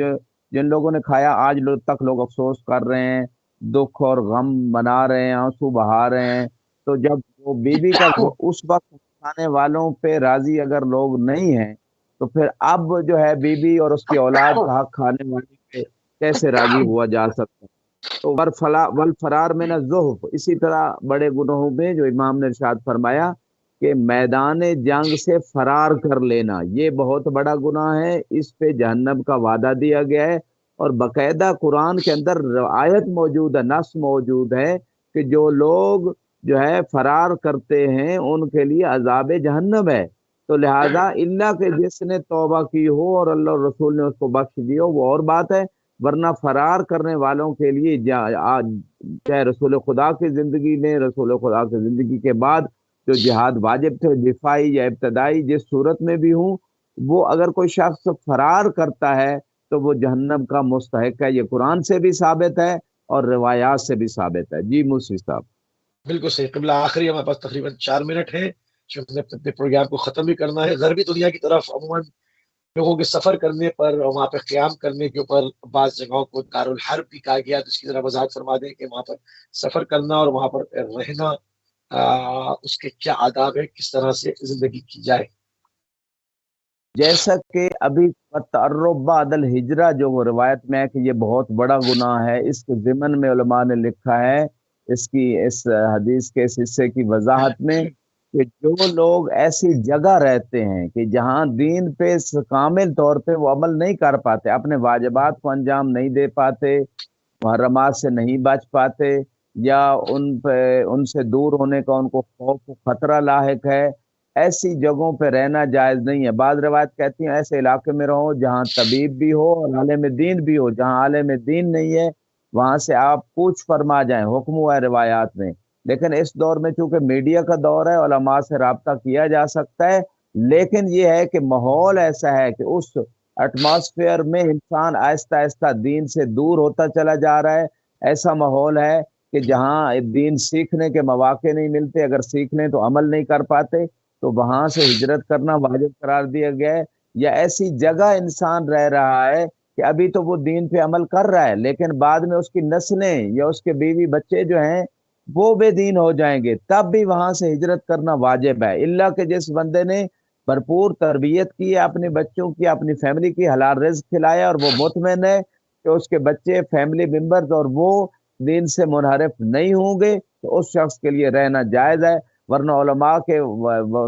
جن لوگوں نے کھایا، آج تک لوگ افسوس کر رہے ہیں، دکھ اور غم منا رہے ہیں، آنسو بہا رہے ہیں۔ تو جب وہ بیوی کا اس وقت کھانے والوں پہ راضی اگر لوگ نہیں ہیں، تو پھر اب جو ہے بیوی اور اس کی اولاد کا حق کھانے والے پہ کیسے راضی ہوا جا سکتا ہے؟ تو والفرار من الزحف، اسی طرح بڑے گناہوں میں جو امام نے ارشاد فرمایا کہ میدان جنگ سے فرار کر لینا، یہ بہت بڑا گناہ ہے، اس پہ جہنم کا وعدہ دیا گیا ہے۔ اور باقاعدہ قرآن کے اندر آیت موجود ہے، نص موجود ہے کہ جو لوگ جو ہے فرار کرتے ہیں ان کے لیے عذاب جہنم ہے۔ تو لہذا اللہ کہ جس نے توبہ کی ہو اور اللہ اور رسول نے اس کو بخش دی ہو وہ اور بات ہے، ورنہ فرار کرنے والوں کے لیے چاہے رسول خدا کی زندگی میں، رسول خدا کی زندگی کے بعد جو جہاد واجب تھے، دفاعی یا ابتدائی جس صورت میں بھی ہوں، وہ اگر کوئی شخص فرار کرتا ہے تو وہ جہنم کا مستحق ہے۔ یہ قرآن سے بھی ثابت ہے اور روایات سے بھی ثابت ہے۔ جی موسی صاحب۔ بالکل صحیح قبلہ، آخری ہمارے پاس تقریباً 4 منٹ ہے، اپنے پروگرام کو ختم بھی کرنا ہے۔ غربی دنیا کی طرف عموماً لوگوں کے سفر کرنے پر اور وہاں پہ قیام کرنے کے اوپر بعض جگہوں کو دارالحرب بھی کہا گیا، تو اس کی ذرا وضاحت فرما دیں کہ وہاں پر سفر کرنا اور وہاں پر رہنا اس کے کیا آداب ہے، کس طرح سے زندگی کی جائے۔ جیسا کہ ابھی تعرب بعد الہجرہ جو وہ روایت میں ہے کہ یہ بہت بڑا گناہ ہے، اس کے ضمن میں علماء نے لکھا ہے اس حدیث کے اس حصے کی وضاحت میں کہ جو لوگ ایسی جگہ رہتے ہیں کہ جہاں دین پہ کامل طور پہ وہ عمل نہیں کر پاتے، اپنے واجبات کو انجام نہیں دے پاتے، محرمات سے نہیں بچ پاتے، یا ان سے دور ہونے کا ان کو خوف و خطرہ لاحق ہے، ایسی جگہوں پہ رہنا جائز نہیں ہے۔ بعض روایت کہتی ہیں ایسے علاقے میں رہو جہاں طبیب بھی ہو اور عالم دین بھی ہو، جہاں عالم دین نہیں ہے وہاں سے آپ پوچھ فرما جائیں، حکم ہوا ہے روایات میں۔ لیکن اس دور میں چونکہ میڈیا کا دور ہے، علماء سے رابطہ کیا جا سکتا ہے، لیکن یہ ہے کہ ماحول ایسا ہے کہ اس ایٹماسفیئر میں انسان آہستہ آہستہ دین سے دور ہوتا چلا جا رہا ہے۔ ایسا ماحول ہے کہ جہاں دین سیکھنے کے مواقع نہیں ملتے، اگر سیکھ لیں تو عمل نہیں کر پاتے، تو وہاں سے ہجرت کرنا واجب قرار دیا گیا ہے۔ یا ایسی جگہ انسان رہ رہا ہے کہ ابھی تو وہ دین پہ عمل کر رہا ہے لیکن بعد میں اس کی نسلیں یا اس کے بیوی بچے جو ہیں وہ بے دین ہو جائیں گے، تب بھی وہاں سے ہجرت کرنا واجب ہے، اللہ کہ جس بندے نے بھرپور تربیت کی ہے اپنے بچوں کی، اپنی فیملی کی، حلال رزق کھلایا اور وہ مطمئن ہے کہ اس کے بچے فیملی ممبرز اور وہ دین سے منحرف نہیں ہوں گے، تو اس شخص کے لیے رہنا جائز ہے۔ ورنہ علماء کے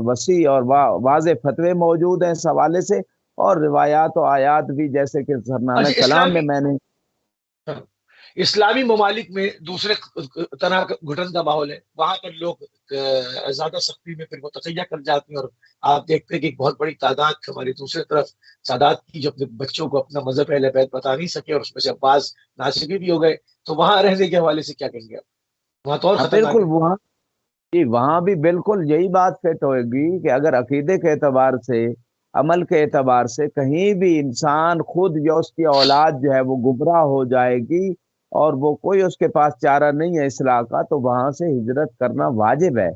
وسیع اور واضح فتوے موجود ہیں اس حوالے سے، اور روایات و آیات بھی، جیسے کہ سرنامہ کلام میں نے اسلامی ممالک میں دوسرے طرح کا گھٹن کا ماحول ہے، وہاں پر لوگ زیادہ سختی میں پھر متقیہ کر جاتے ہیں، اور آپ دیکھتے ہیں کہ ایک بہت بڑی تعداد ہماری دوسری طرف تعداد کی جو اپنے بچوں کو اپنا مذہب اہل بیت بتا نہیں سکے، اور اس میں سے بعض ناسبی بھی ہو گئے، تو وہاں رہنے کے حوالے سے کیا کہیں گے آپ؟ وہاں تو اور خطرناک بالکل وہاں بھی بالکل یہی بات فٹ ہوئے گی کہ اگر عقیدے کے اعتبار سے، عمل کے اعتبار سے کہیں بھی انسان خود یا اس کی اولاد جو ہے وہ گمراہ ہو جائے گی اور وہ کوئی اس کے پاس چارہ نہیں ہے اصلاح کا، تو وہاں سے ہجرت کرنا واجب ہے۔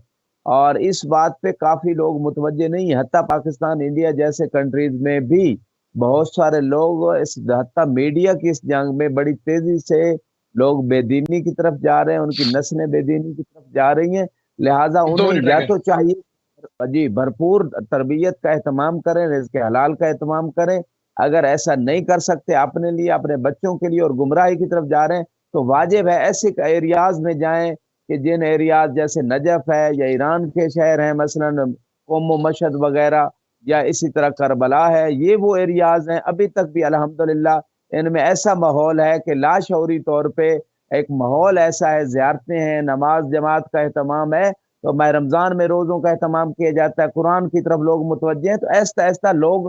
اور اس بات پہ کافی لوگ متوجہ نہیں ہیں، حتیٰ پاکستان، انڈیا جیسے کنٹریز میں بھی بہت سارے لوگ حتیٰ میڈیا کی اس جنگ میں بڑی تیزی سے لوگ بے دینی کی طرف جا رہے ہیں، ان کی نسلیں بے دینی کی طرف جا رہی ہیں، لہٰذا انہیں یا تو چاہیے جی بھرپور تربیت کا اہتمام کریں، رزق حلال کا اہتمام کریں، اگر ایسا نہیں کر سکتے اپنے لیے، اپنے بچوں کے لیے، اور گمراہی کی طرف جا رہے ہیں، تو واجب ہے ایسے ایریاز میں جائیں کہ جن ایریاز جیسے نجف ہے یا ایران کے شہر ہیں مثلا قم و مشہد وغیرہ، یا اسی طرح کربلا ہے، یہ وہ ایریاز ہیں ابھی تک بھی الحمدللہ ان میں ایسا ماحول ہے کہ لاشعوری طور پہ ایک ماحول ایسا ہے، زیارتیں ہیں، نماز جماعت کا اہتمام ہے، تو ماہ رمضان میں روزوں کا اہتمام کیا جاتا ہے، قرآن کی طرف لوگ متوجہ ہیں، تو ایسا ایسا لوگ